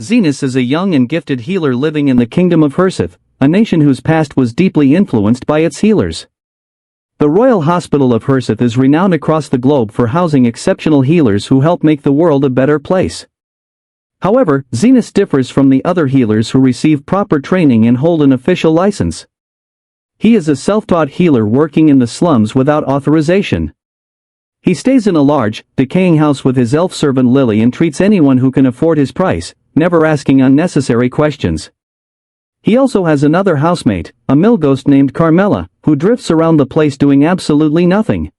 Zenas is a young and gifted healer living in the kingdom of Hurseth, a nation whose past was deeply influenced by its healers. The Royal Hospital of Hurseth is renowned across the globe for housing exceptional healers who help make the world a better place. However, Zenas differs from the other healers who receive proper training and hold an official license. He is a self-taught healer working in the slums without authorization. He stays in a large, decaying house with his elf servant Lily and treats anyone who can afford his price, never asking unnecessary questions. He also has another housemate, a mill ghost named Carmela, who drifts around the place doing absolutely nothing.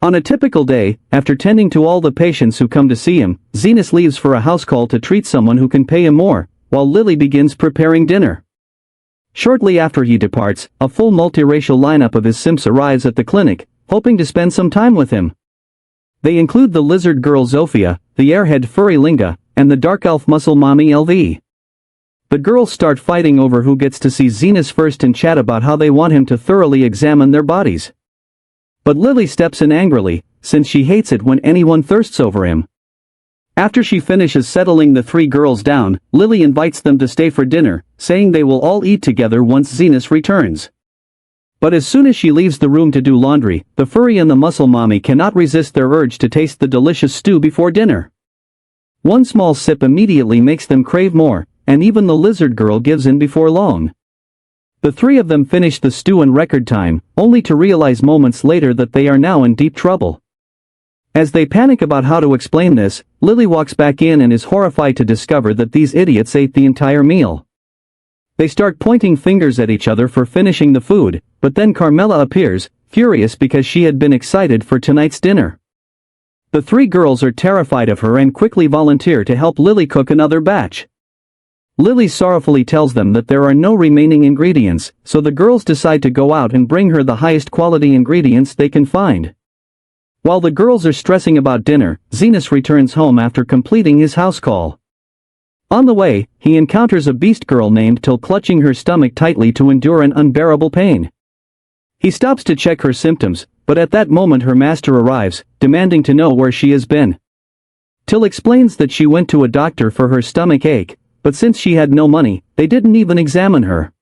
On a typical day, after tending to all the patients who come to see him, Zenas leaves for a house call to treat someone who can pay him more, while Lily begins preparing dinner. Shortly after he departs, a full multiracial lineup of his simps arrives at the clinic, hoping to spend some time with him. They include the lizard girl Zofia, the airhead furry Linga, and the dark elf muscle mommy LV. The girls start fighting over who gets to see Zenas first and chat about how they want him to thoroughly examine their bodies. But Lily steps in angrily, since she hates it when anyone thirsts over him. After she finishes settling the three girls down, Lily invites them to stay for dinner, saying they will all eat together once Zenas returns. But as soon as she leaves the room to do laundry, the furry and the muscle mommy cannot resist their urge to taste the delicious stew before dinner. One small sip immediately makes them crave more, and even the lizard girl gives in before long. The three of them finish the stew in record time, only to realize moments later that they are now in deep trouble. As they panic about how to explain this, Lily walks back in and is horrified to discover that these idiots ate the entire meal. They start pointing fingers at each other for finishing the food, but then Carmela appears, furious because she had been excited for tonight's dinner. The three girls are terrified of her and quickly volunteer to help Lily cook another batch. Lily sorrowfully tells them that there are no remaining ingredients, so the girls decide to go out and bring her the highest quality ingredients they can find. While the girls are stressing about dinner, Zenas returns home after completing his house call. On the way, he encounters a beast girl named Till clutching her stomach tightly to endure an unbearable pain. He stops to check her symptoms, but at that moment her master arrives, demanding to know where she has been. Till explains that she went to a doctor for her stomach ache, but since she had no money, they didn't even examine her.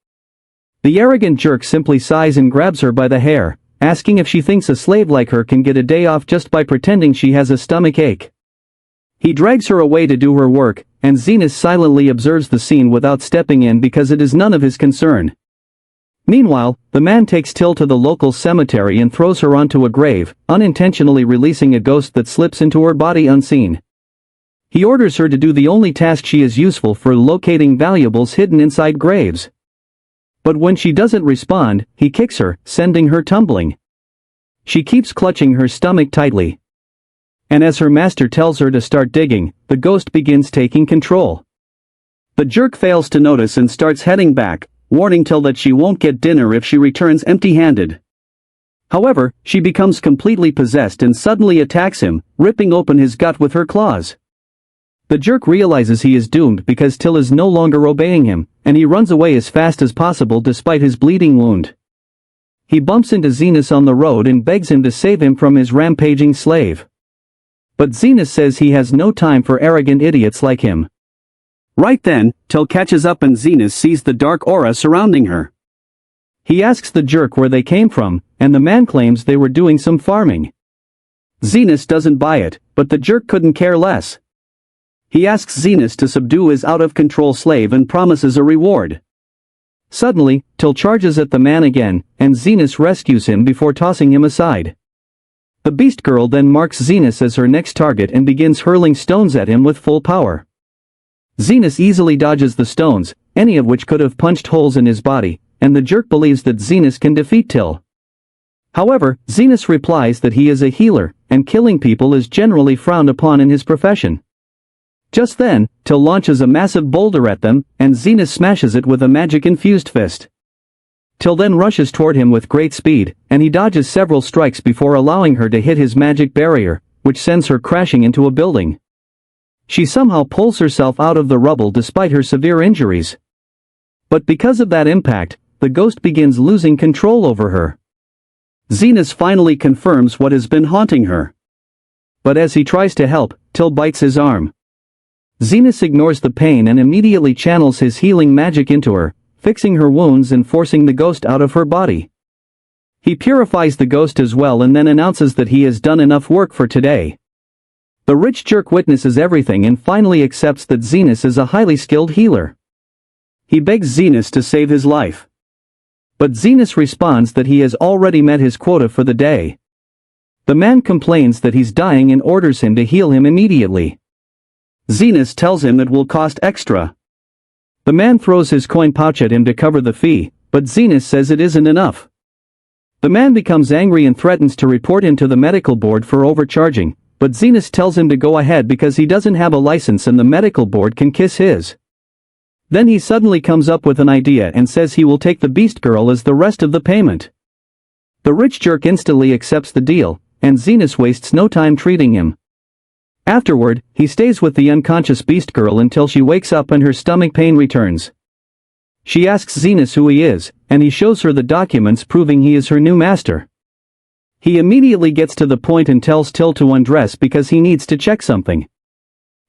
The arrogant jerk simply sighs and grabs her by the hair, asking if she thinks a slave like her can get a day off just by pretending she has a stomach ache. He drags her away to do her work, and Zenas silently observes the scene without stepping in because it is none of his concern. Meanwhile, the man takes Till to the local cemetery and throws her onto a grave, unintentionally releasing a ghost that slips into her body unseen. He orders her to do the only task she is useful for, locating valuables hidden inside graves. But when she doesn't respond, he kicks her, sending her tumbling. She keeps clutching her stomach tightly. And as her master tells her to start digging, the ghost begins taking control. The jerk fails to notice and starts heading back, warning Till that she won't get dinner if she returns empty-handed. However, she becomes completely possessed and suddenly attacks him, ripping open his gut with her claws. The jerk realizes he is doomed because Till is no longer obeying him, and he runs away as fast as possible despite his bleeding wound. He bumps into Zenas on the road and begs him to save him from his rampaging slave. But Zenas says he has no time for arrogant idiots like him. Right then, Till catches up and Zenas sees the dark aura surrounding her. He asks the jerk where they came from, and the man claims they were doing some farming. Zenas doesn't buy it, but the jerk couldn't care less. He asks Zenas to subdue his out-of-control slave and promises a reward. Suddenly, Till charges at the man again, and Zenas rescues him before tossing him aside. The beast girl then marks Zenas as her next target and begins hurling stones at him with full power. Zenas easily dodges the stones, any of which could have punched holes in his body, and the jerk believes that Zenas can defeat Till. However, Zenas replies that he is a healer, and killing people is generally frowned upon in his profession. Just then, Till launches a massive boulder at them, and Zenas smashes it with a magic-infused fist. Till then rushes toward him with great speed, and he dodges several strikes before allowing her to hit his magic barrier, which sends her crashing into a building. She somehow pulls herself out of the rubble despite her severe injuries. But because of that impact, the ghost begins losing control over her. Zenas finally confirms what has been haunting her. But as he tries to help, Till bites his arm. Zenas ignores the pain and immediately channels his healing magic into her, fixing her wounds and forcing the ghost out of her body. He purifies the ghost as well and then announces that he has done enough work for today. The rich jerk witnesses everything and finally accepts that Zenas is a highly skilled healer. He begs Zenas to save his life. But Zenas responds that he has already met his quota for the day. The man complains that he's dying and orders him to heal him immediately. Zenas tells him it will cost extra. The man throws his coin pouch at him to cover the fee, but Zenas says it isn't enough. The man becomes angry and threatens to report him to the medical board for overcharging, but Zenas tells him to go ahead because he doesn't have a license and the medical board can kiss his. Then he suddenly comes up with an idea and says he will take the beast girl as the rest of the payment. The rich jerk instantly accepts the deal, and Zenas wastes no time treating him. Afterward, he stays with the unconscious beast girl until she wakes up and her stomach pain returns. She asks Zenas who he is, and he shows her the documents proving he is her new master. He immediately gets to the point and tells Till to undress because he needs to check something.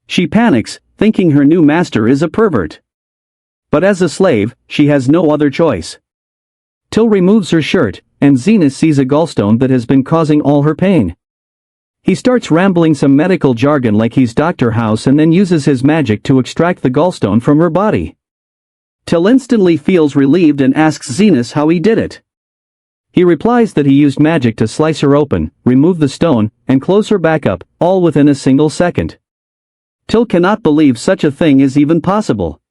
She panics, thinking her new master is a pervert. But as a slave, she has no other choice. Till removes her shirt, and Zenas sees a gallstone that has been causing all her pain. He starts rambling some medical jargon like he's Dr. House and then uses his magic to extract the gallstone from her body. Till instantly feels relieved and asks Zenas how he did it. He replies that he used magic to slice her open, remove the stone, and close her back up, all within a single second. Till cannot believe such a thing is even possible.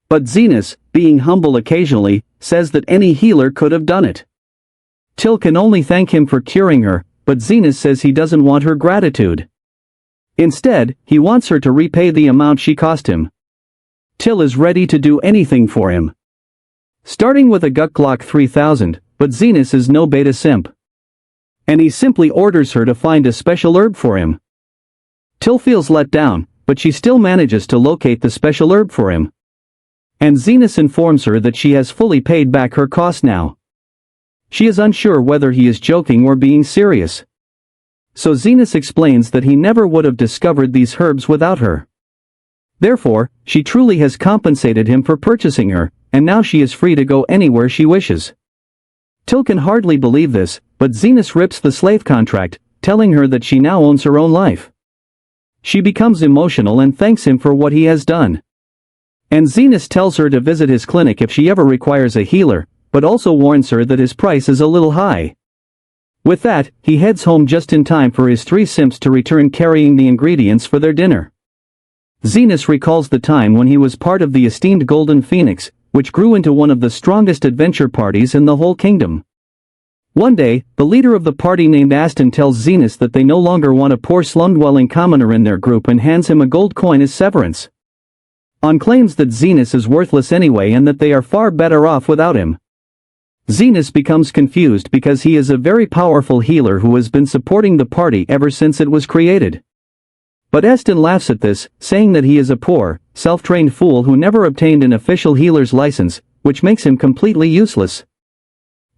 But Zenas, being humble occasionally, says that any healer could have done it. Till can only thank him for curing her, but Zenas says he doesn't want her gratitude. Instead, he wants her to repay the amount she cost him. Till is ready to do anything for him. Starting with a gut clock 3000, but Zenas is no beta simp. And he simply orders her to find a special herb for him. Till feels let down, but she still manages to locate the special herb for him. And Zenas informs her that she has fully paid back her cost now. She is unsure whether he is joking or being serious. So Zenas explains that he never would have discovered these herbs without her. Therefore, she truly has compensated him for purchasing her, and now she is free to go anywhere she wishes. Till can hardly believe this, but Zenas rips the slave contract, telling her that she now owns her own life. She becomes emotional and thanks him for what he has done. And Zenas tells her to visit his clinic if she ever requires a healer, but also warns her that his price is a little high. With that, he heads home just in time for his three simps to return carrying the ingredients for their dinner. Zenas recalls the time when he was part of the esteemed Golden Phoenix, which grew into one of the strongest adventure parties in the whole kingdom. One day, the leader of the party named Aston tells Zenas that they no longer want a poor slum-dwelling commoner in their group and hands him a gold coin as severance. On claims that Zenas is worthless anyway and that they are far better off without him. Zenas becomes confused because he is a very powerful healer who has been supporting the party ever since it was created. But Aston laughs at this, saying that he is a poor, self-trained fool who never obtained an official healer's license, which makes him completely useless.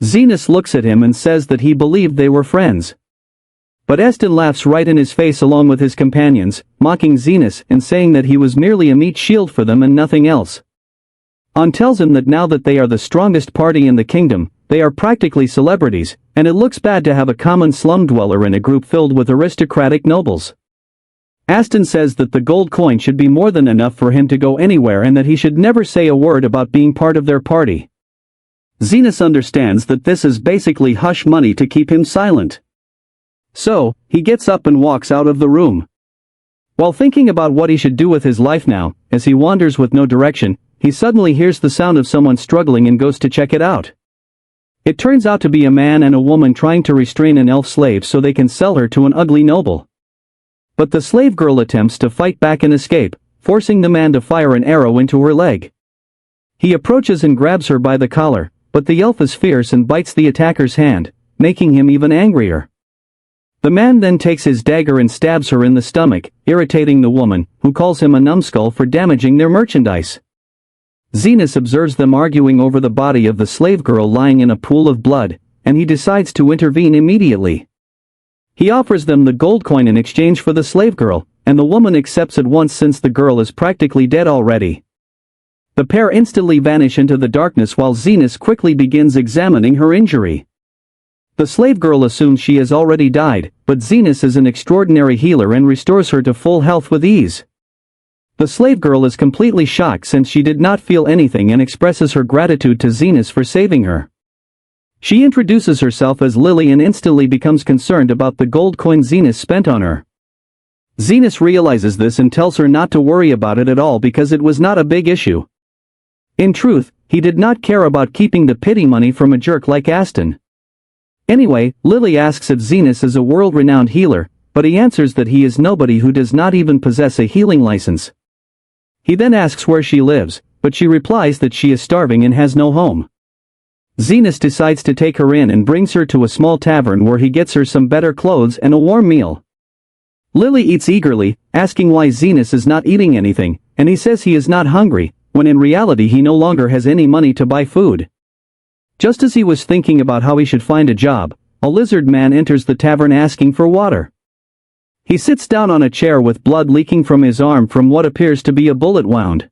Zenas looks at him and says that he believed they were friends. But Aston laughs right in his face along with his companions, mocking Zenas and saying that he was merely a meat shield for them and nothing else. On tells him that now that they are the strongest party in the kingdom, they are practically celebrities, and it looks bad to have a common slum dweller in a group filled with aristocratic nobles. Aston says that the gold coin should be more than enough for him to go anywhere and that he should never say a word about being part of their party. Zenas understands that this is basically hush money to keep him silent. So, he gets up and walks out of the room. While thinking about what he should do with his life now, as he wanders with no direction, he suddenly hears the sound of someone struggling and goes to check it out. It turns out to be a man and a woman trying to restrain an elf slave so they can sell her to an ugly noble. But the slave girl attempts to fight back and escape, forcing the man to fire an arrow into her leg. He approaches and grabs her by the collar, but the elf is fierce and bites the attacker's hand, making him even angrier. The man then takes his dagger and stabs her in the stomach, irritating the woman, who calls him a numbskull for damaging their merchandise. Zenas observes them arguing over the body of the slave girl lying in a pool of blood, and he decides to intervene immediately. He offers them the gold coin in exchange for the slave girl, and the woman accepts at once since the girl is practically dead already. The pair instantly vanish into the darkness while Zenas quickly begins examining her injury. The slave girl assumes she has already died, but Zenas is an extraordinary healer and restores her to full health with ease. The slave girl is completely shocked since she did not feel anything and expresses her gratitude to Zenas for saving her. She introduces herself as Lily and instantly becomes concerned about the gold coin Zenas spent on her. Zenas realizes this and tells her not to worry about it at all because it was not a big issue. In truth, he did not care about keeping the pity money from a jerk like Aston. Anyway, Lily asks if Zenas is a world-renowned healer, but he answers that he is nobody who does not even possess a healing license. He then asks where she lives, but she replies that she is starving and has no home. Zenas decides to take her in and brings her to a small tavern where he gets her some better clothes and a warm meal. Lily eats eagerly, asking why Zenas is not eating anything, and he says he is not hungry, when in reality he no longer has any money to buy food. Just as he was thinking about how he should find a job, a lizard man enters the tavern asking for water. He sits down on a chair with blood leaking from his arm from what appears to be a bullet wound.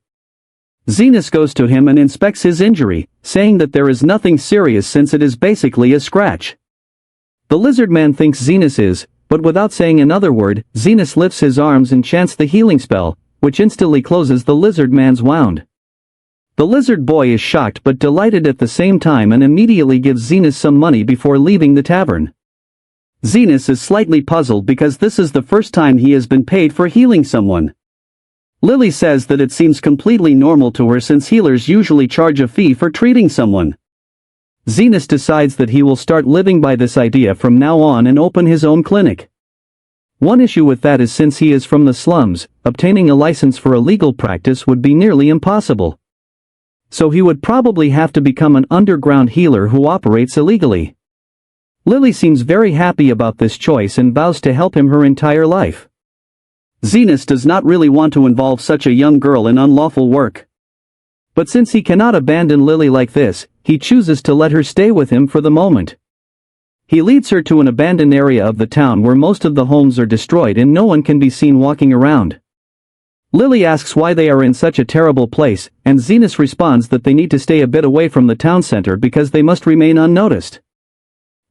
Zenas goes to him and inspects his injury, saying that there is nothing serious since it is basically a scratch. The lizard man thinks Zenas is, but without saying another word, Zenas lifts his arms and chants the healing spell, which instantly closes the lizard man's wound. The lizard boy is shocked but delighted at the same time and immediately gives Zenas some money before leaving the tavern. Zenas is slightly puzzled because this is the first time he has been paid for healing someone. Lily says that it seems completely normal to her since healers usually charge a fee for treating someone. Zenas decides that he will start living by this idea from now on and open his own clinic. One issue with that is since he is from the slums, obtaining a license for a legal practice would be nearly impossible. So he would probably have to become an underground healer who operates illegally. Lily seems very happy about this choice and vows to help him her entire life. Zenas does not really want to involve such a young girl in unlawful work. But since he cannot abandon Lily like this, he chooses to let her stay with him for the moment. He leads her to an abandoned area of the town where most of the homes are destroyed and no one can be seen walking around. Lily asks why they are in such a terrible place, and Zenas responds that they need to stay a bit away from the town center because they must remain unnoticed.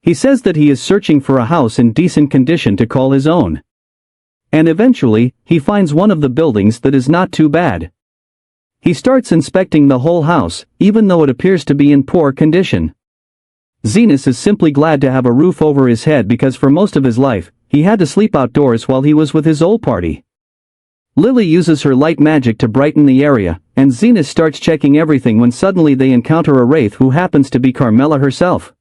He says that he is searching for a house in decent condition to call his own. And eventually, he finds one of the buildings that is not too bad. He starts inspecting the whole house, even though it appears to be in poor condition. Zenas is simply glad to have a roof over his head because for most of his life, he had to sleep outdoors while he was with his old party. Lily uses her light magic to brighten the area, and Zenas starts checking everything when suddenly they encounter a wraith who happens to be Carmela herself.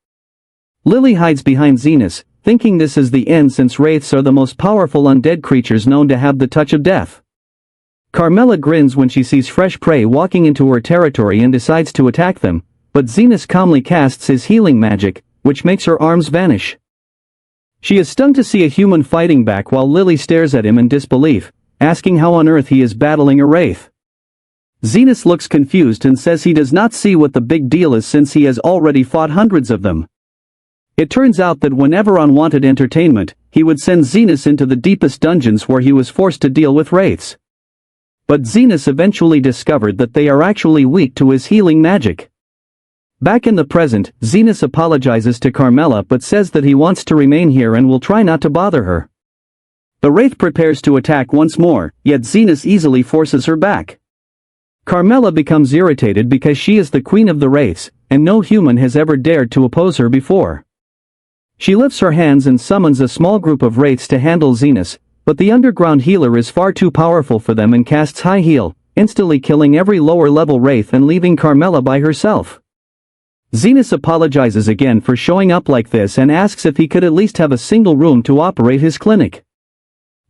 Lily hides behind Zenas, thinking this is the end since wraiths are the most powerful undead creatures known to have the touch of death. Carmela grins when she sees fresh prey walking into her territory and decides to attack them, but Zenas calmly casts his healing magic, which makes her arms vanish. She is stunned to see a human fighting back while Lily stares at him in disbelief, asking how on earth he is battling a wraith. Zenas looks confused and says he does not see what the big deal is since he has already fought hundreds of them. It turns out that whenever on wanted entertainment, he would send Zenas into the deepest dungeons where he was forced to deal with wraiths. But Zenas eventually discovered that they are actually weak to his healing magic. Back in the present, Zenas apologizes to Carmela but says that he wants to remain here and will try not to bother her. The wraith prepares to attack once more, yet Zenas easily forces her back. Carmela becomes irritated because she is the queen of the wraiths, and no human has ever dared to oppose her before. She lifts her hands and summons a small group of wraiths to handle Zenas, but the underground healer is far too powerful for them and casts High Heal, instantly killing every lower-level wraith and leaving Carmela by herself. Zenas apologizes again for showing up like this and asks if he could at least have a single room to operate his clinic.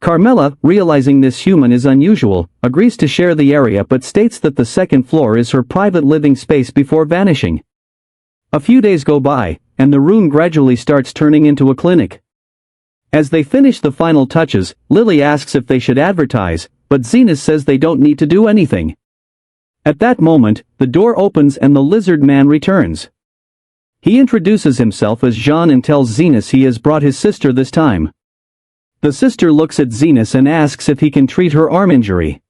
Carmela, realizing this human is unusual, agrees to share the area but states that the second floor is her private living space before vanishing. A few days go by, and the room gradually starts turning into a clinic. As they finish the final touches, Lily asks if they should advertise, but Zenas says they don't need to do anything. At that moment, the door opens and the lizard man returns. He introduces himself as Jean and tells Zenas he has brought his sister this time. The sister looks at Zenas and asks if he can treat her arm injury.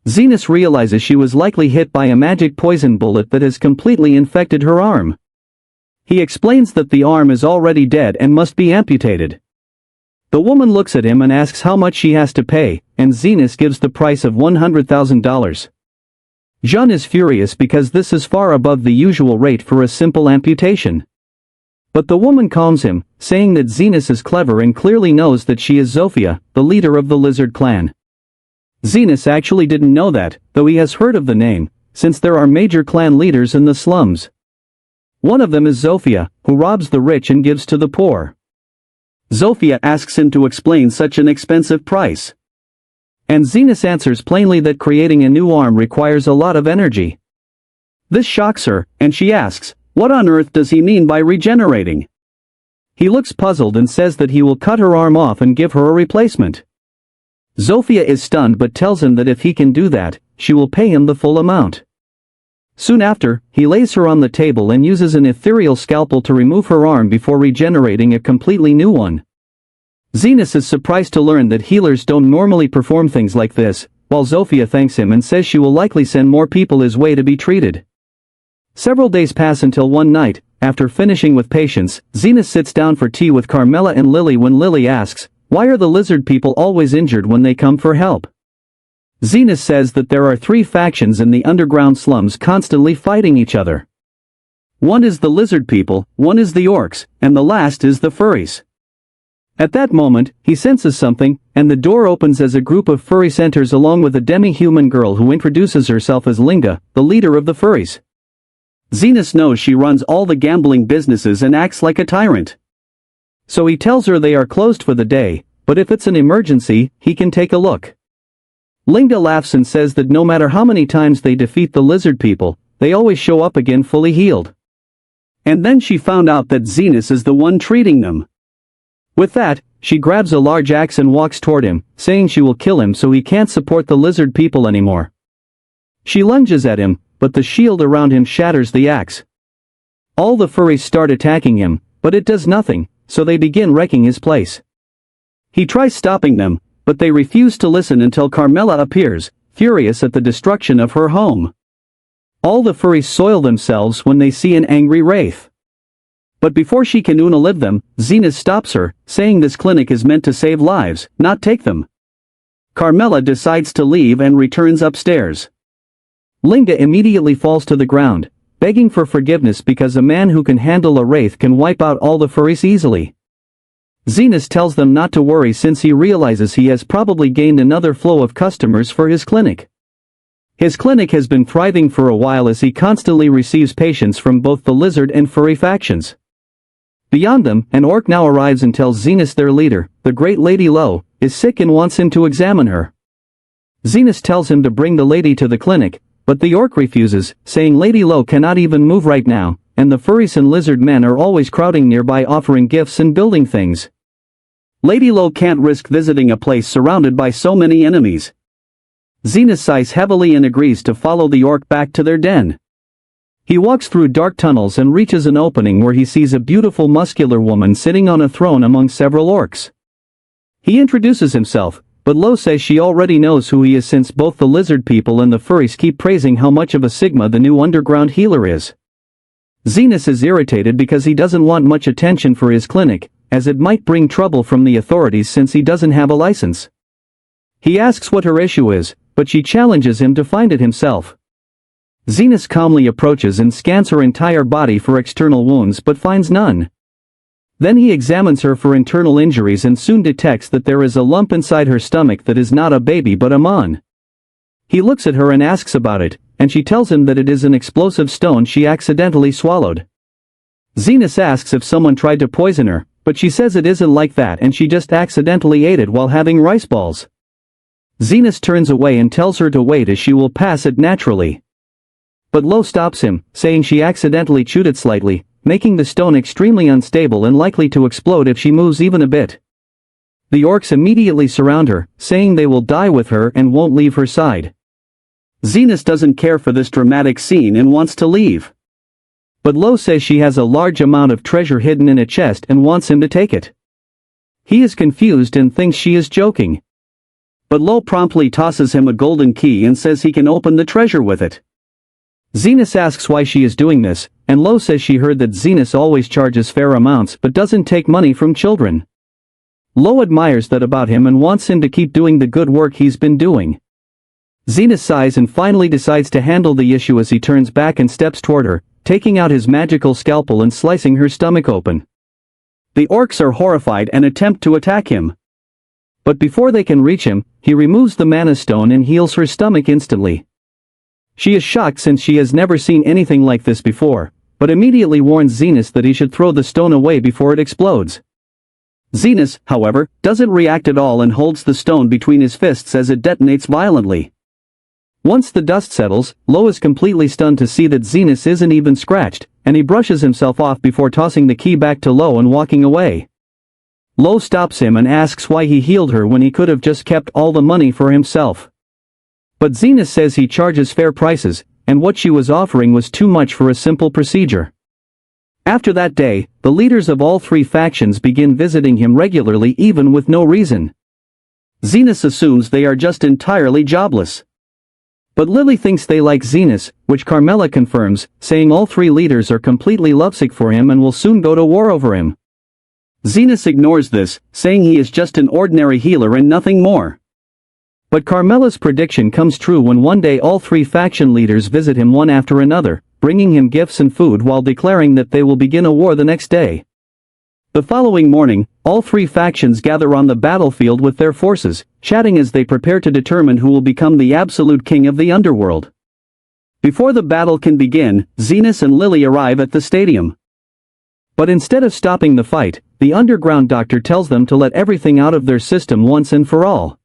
Zenas realizes she was likely hit by a magic poison bullet that has completely infected her arm. He explains that the arm is already dead and must be amputated. The woman looks at him and asks how much she has to pay, and Zenas gives the price of $100,000. Jean is furious because this is far above the usual rate for a simple amputation. But the woman calms him, saying that Zenas is clever and clearly knows that she is Zofia, the leader of the lizard clan. Zenas actually didn't know that, though he has heard of the name, since there are major clan leaders in the slums. One of them is Zofia, who robs the rich and gives to the poor. Zofia asks him to explain such an expensive price. And Zenas answers plainly that creating a new arm requires a lot of energy. This shocks her, and she asks, what on earth does he mean by regenerating? He looks puzzled and says that he will cut her arm off and give her a replacement. Zofia is stunned but tells him that if he can do that, she will pay him the full amount. Soon after, he lays her on the table and uses an ethereal scalpel to remove her arm before regenerating a completely new one. Zenas is surprised to learn that healers don't normally perform things like this, while Zofia thanks him and says she will likely send more people his way to be treated. Several days pass until one night, after finishing with patients, Zenas sits down for tea with Carmela and Lily when Lily asks, why are the lizard people always injured when they come for help? Zenas says that there are 3 factions in the underground slums constantly fighting each other. One is the lizard people, one is the orcs, and the last is the furries. At that moment, he senses something, and the door opens as a group of furries enters along with a demi-human girl who introduces herself as Linga, the leader of the furries. Zenas knows she runs all the gambling businesses and acts like a tyrant. So he tells her they are closed for the day, but if it's an emergency, he can take a look. Linga laughs and says that no matter how many times they defeat the lizard people, they always show up again fully healed. And then she found out that Zenas is the one treating them. With that, she grabs a large axe and walks toward him, saying she will kill him so he can't support the lizard people anymore. She lunges at him, but the shield around him shatters the axe. All the furries start attacking him, but it does nothing, so they begin wrecking his place. He tries stopping them, but they refuse to listen until Carmela appears, furious at the destruction of her home. All the furries soil themselves when they see an angry wraith. But before she can unalive them, Zenas stops her, saying this clinic is meant to save lives, not take them. Carmela decides to leave and returns upstairs. Linga immediately falls to the ground, begging for forgiveness because a man who can handle a wraith can wipe out all the furries easily. Zenas tells them not to worry since he realizes he has probably gained another flow of customers for his clinic. His clinic has been thriving for a while as he constantly receives patients from both the lizard and furry factions. Beyond them, an orc now arrives and tells Zenas their leader, the great Lady Lo, is sick and wants him to examine her. Zenas tells him to bring the lady to the clinic, but the orc refuses, saying Lady Lo cannot even move right now, and the furries and lizard men are always crowding nearby offering gifts and building things. Lady Lo can't risk visiting a place surrounded by so many enemies. Zenas sighs heavily and agrees to follow the orc back to their den. He walks through dark tunnels and reaches an opening where he sees a beautiful muscular woman sitting on a throne among several orcs. He introduces himself, but Lo says she already knows who he is since both the lizard people and the furries keep praising how much of a Sigma the new underground healer is. Zenas is irritated because he doesn't want much attention for his clinic, as it might bring trouble from the authorities since he doesn't have a license. He asks what her issue is, but she challenges him to find it himself. Zenas calmly approaches and scans her entire body for external wounds but finds none. Then he examines her for internal injuries and soon detects that there is a lump inside her stomach that is not a baby but a mon. He looks at her and asks about it, and she tells him that it is an explosive stone she accidentally swallowed. Zenas asks if someone tried to poison her, but she says it isn't like that and she just accidentally ate it while having rice balls. Zenas turns away and tells her to wait as she will pass it naturally. But Lo stops him, saying she accidentally chewed it slightly, making the stone extremely unstable and likely to explode if she moves even a bit. The orcs immediately surround her, saying they will die with her and won't leave her side. Zenas doesn't care for this dramatic scene and wants to leave. But Lo says she has a large amount of treasure hidden in a chest and wants him to take it. He is confused and thinks she is joking. But Lo promptly tosses him a golden key and says he can open the treasure with it. Zenas asks why she is doing this, and Lo says she heard that Zenas always charges fair amounts but doesn't take money from children. Lo admires that about him and wants him to keep doing the good work he's been doing. Zenas sighs and finally decides to handle the issue as he turns back and steps toward her, taking out his magical scalpel and slicing her stomach open. The orcs are horrified and attempt to attack him. But before they can reach him, he removes the mana stone and heals her stomach instantly. She is shocked since she has never seen anything like this before, but immediately warns Zenas that he should throw the stone away before it explodes. Zenas, however, doesn't react at all and holds the stone between his fists as it detonates violently. Once the dust settles, Lo is completely stunned to see that Zenas isn't even scratched, and he brushes himself off before tossing the key back to Lo and walking away. Lo stops him and asks why he healed her when he could have just kept all the money for himself. But Zenas says he charges fair prices, and what she was offering was too much for a simple procedure. After that day, the leaders of all three factions begin visiting him regularly even with no reason. Zenas assumes they are just entirely jobless. But Lily thinks they like Zenas, which Carmela confirms, saying all three leaders are completely lovesick for him and will soon go to war over him. Zenas ignores this, saying he is just an ordinary healer and nothing more. But Carmela's prediction comes true when one day all three faction leaders visit him one after another, bringing him gifts and food while declaring that they will begin a war the next day. The following morning, all three factions gather on the battlefield with their forces, chatting as they prepare to determine who will become the absolute king of the underworld. Before the battle can begin, Zenas and Lily arrive at the stadium. But instead of stopping the fight, the underground doctor tells them to let everything out of their system once and for all.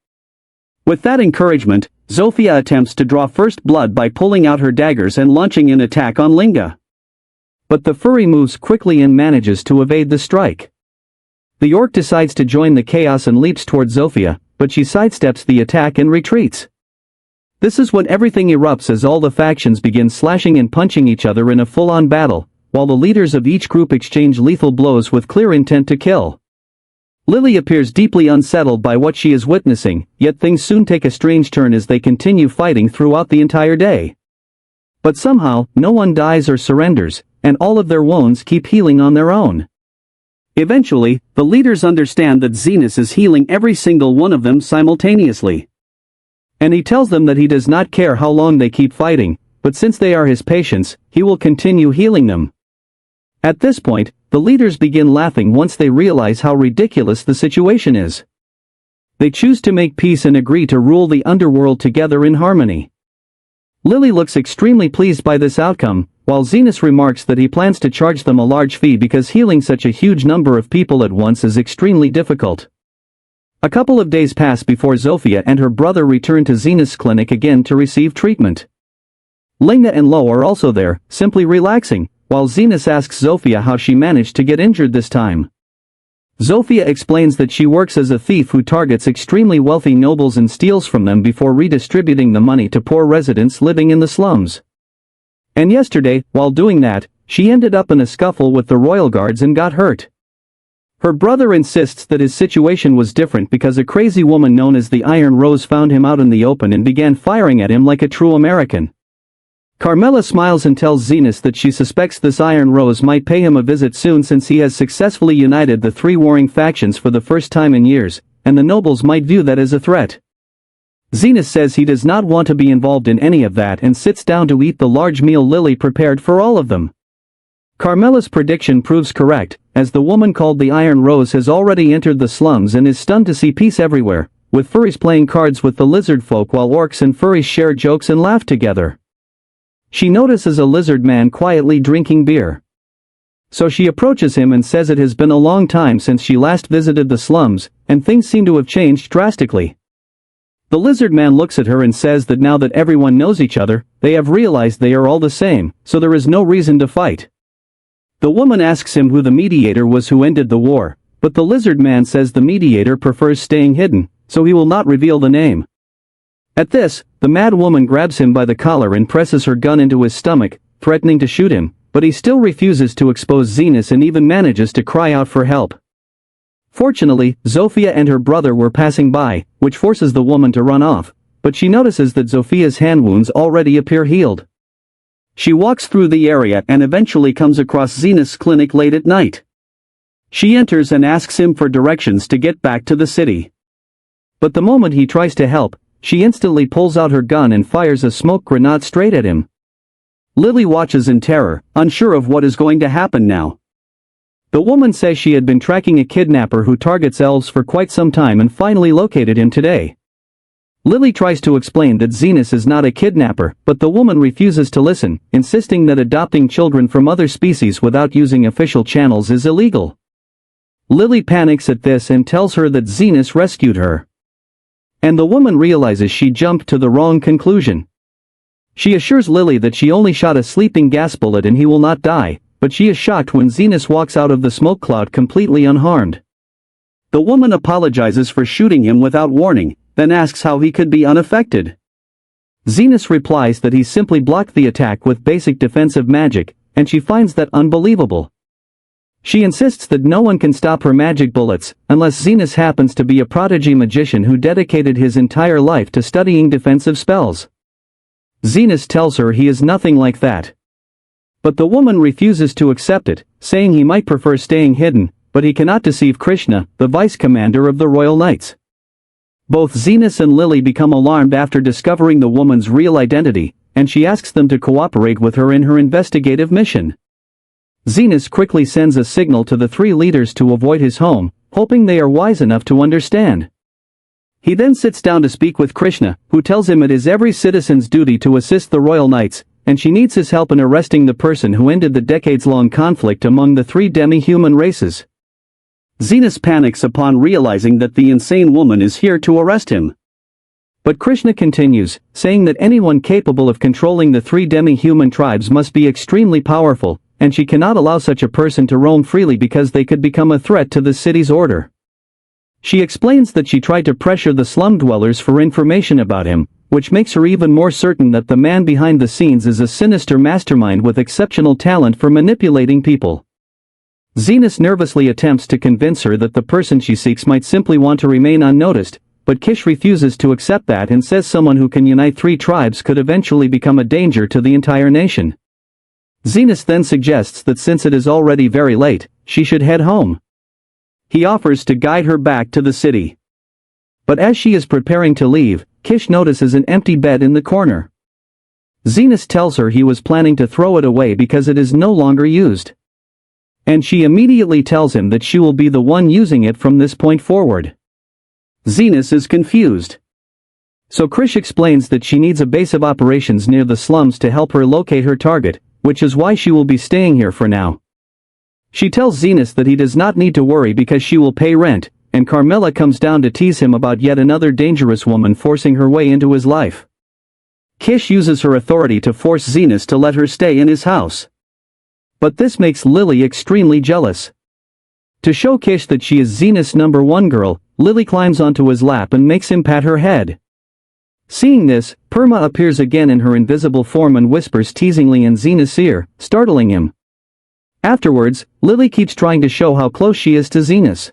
With that encouragement, Zofia attempts to draw first blood by pulling out her daggers and launching an attack on Linga. But the furry moves quickly and manages to evade the strike. The orc decides to join the chaos and leaps toward Zofia, but she sidesteps the attack and retreats. This is when everything erupts as all the factions begin slashing and punching each other in a full-on battle, while the leaders of each group exchange lethal blows with clear intent to kill. Lily appears deeply unsettled by what she is witnessing, yet things soon take a strange turn as they continue fighting throughout the entire day. But somehow, no one dies or surrenders, and all of their wounds keep healing on their own. Eventually, the leaders understand that Zenas is healing every single one of them simultaneously. And he tells them that he does not care how long they keep fighting, but since they are his patients, he will continue healing them. At this point, the leaders begin laughing once they realize how ridiculous the situation is. They choose to make peace and agree to rule the underworld together in harmony. Lily looks extremely pleased by this outcome, while Zenas remarks that he plans to charge them a large fee because healing such a huge number of people at once is extremely difficult. A couple of days pass before Zofia and her brother return to Zenas' clinic again to receive treatment. Linga and Lo are also there, simply relaxing, while Zenas asks Zofia how she managed to get injured this time. Zofia explains that she works as a thief who targets extremely wealthy nobles and steals from them before redistributing the money to poor residents living in the slums. And yesterday, while doing that, she ended up in a scuffle with the royal guards and got hurt. Her brother insists that his situation was different because a crazy woman known as the Iron Rose found him out in the open and began firing at him like a true American. Carmela smiles and tells Zenas that she suspects this Iron Rose might pay him a visit soon since he has successfully united the three warring factions for the first time in years, and the nobles might view that as a threat. Zenas says he does not want to be involved in any of that and sits down to eat the large meal Lily prepared for all of them. Carmela's prediction proves correct, as the woman called the Iron Rose has already entered the slums and is stunned to see peace everywhere, with furries playing cards with the lizard folk while orcs and furries share jokes and laugh together. She notices a lizard man quietly drinking beer. So she approaches him and says it has been a long time since she last visited the slums, and things seem to have changed drastically. The lizard man looks at her and says that now that everyone knows each other, they have realized they are all the same, so there is no reason to fight. The woman asks him who the mediator was who ended the war, but the lizard man says the mediator prefers staying hidden, so he will not reveal the name. At this, the mad woman grabs him by the collar and presses her gun into his stomach, threatening to shoot him, but he still refuses to expose Zenas and even manages to cry out for help. Fortunately, Zofia and her brother were passing by, which forces the woman to run off, but she notices that Zofia's hand wounds already appear healed. She walks through the area and eventually comes across Zenas' clinic late at night. She enters and asks him for directions to get back to the city. But the moment he tries to help, she instantly pulls out her gun and fires a smoke grenade straight at him. Lily watches in terror, unsure of what is going to happen now. The woman says she had been tracking a kidnapper who targets elves for quite some time and finally located him today. Lily tries to explain that Zenas is not a kidnapper, but the woman refuses to listen, insisting that adopting children from other species without using official channels is illegal. Lily panics at this and tells her that Zenas rescued her. And the woman realizes she jumped to the wrong conclusion. She assures Lily that she only shot a sleeping gas bullet and he will not die, but she is shocked when Zenas walks out of the smoke cloud completely unharmed. The woman apologizes for shooting him without warning, then asks how he could be unaffected. Zenas replies that he simply blocked the attack with basic defensive magic, and she finds that unbelievable. She insists that no one can stop her magic bullets, unless Zenas happens to be a prodigy magician who dedicated his entire life to studying defensive spells. Zenas tells her he is nothing like that. But the woman refuses to accept it, saying he might prefer staying hidden, but he cannot deceive Krishna, the vice-commander of the Royal Knights. Both Zenas and Lily become alarmed after discovering the woman's real identity, and she asks them to cooperate with her in her investigative mission. Zenas quickly sends a signal to the three leaders to avoid his home, hoping they are wise enough to understand. He then sits down to speak with Krishna, who tells him it is every citizen's duty to assist the Royal Knights, and she needs his help in arresting the person who ended the decades-long conflict among the three demi-human races. Zenas panics upon realizing that the insane woman is here to arrest him. But Krishna continues, saying that anyone capable of controlling the three demi-human tribes must be extremely powerful, and she cannot allow such a person to roam freely because they could become a threat to the city's order. She explains that she tried to pressure the slum dwellers for information about him, which makes her even more certain that the man behind the scenes is a sinister mastermind with exceptional talent for manipulating people. Zenas nervously attempts to convince her that the person she seeks might simply want to remain unnoticed, but Kish refuses to accept that and says someone who can unite three tribes could eventually become a danger to the entire nation. Zenas then suggests that since it is already very late, she should head home. He offers to guide her back to the city. But as she is preparing to leave, Kish notices an empty bed in the corner. Zenas tells her he was planning to throw it away because it is no longer used. And she immediately tells him that she will be the one using it from this point forward. Zenas is confused. So Krish explains that she needs a base of operations near the slums to help her locate her target, which is why she will be staying here for now. She tells Zenas that he does not need to worry because she will pay rent, and Carmela comes down to tease him about yet another dangerous woman forcing her way into his life. Kish uses her authority to force Zenas to let her stay in his house. But this makes Lily extremely jealous. To show Kish that she is Zenas' number one girl, Lily climbs onto his lap and makes him pat her head. Seeing this, Perma appears again in her invisible form and whispers teasingly in Zenas' ear, startling him. Afterwards, Lily keeps trying to show how close she is to Zenas.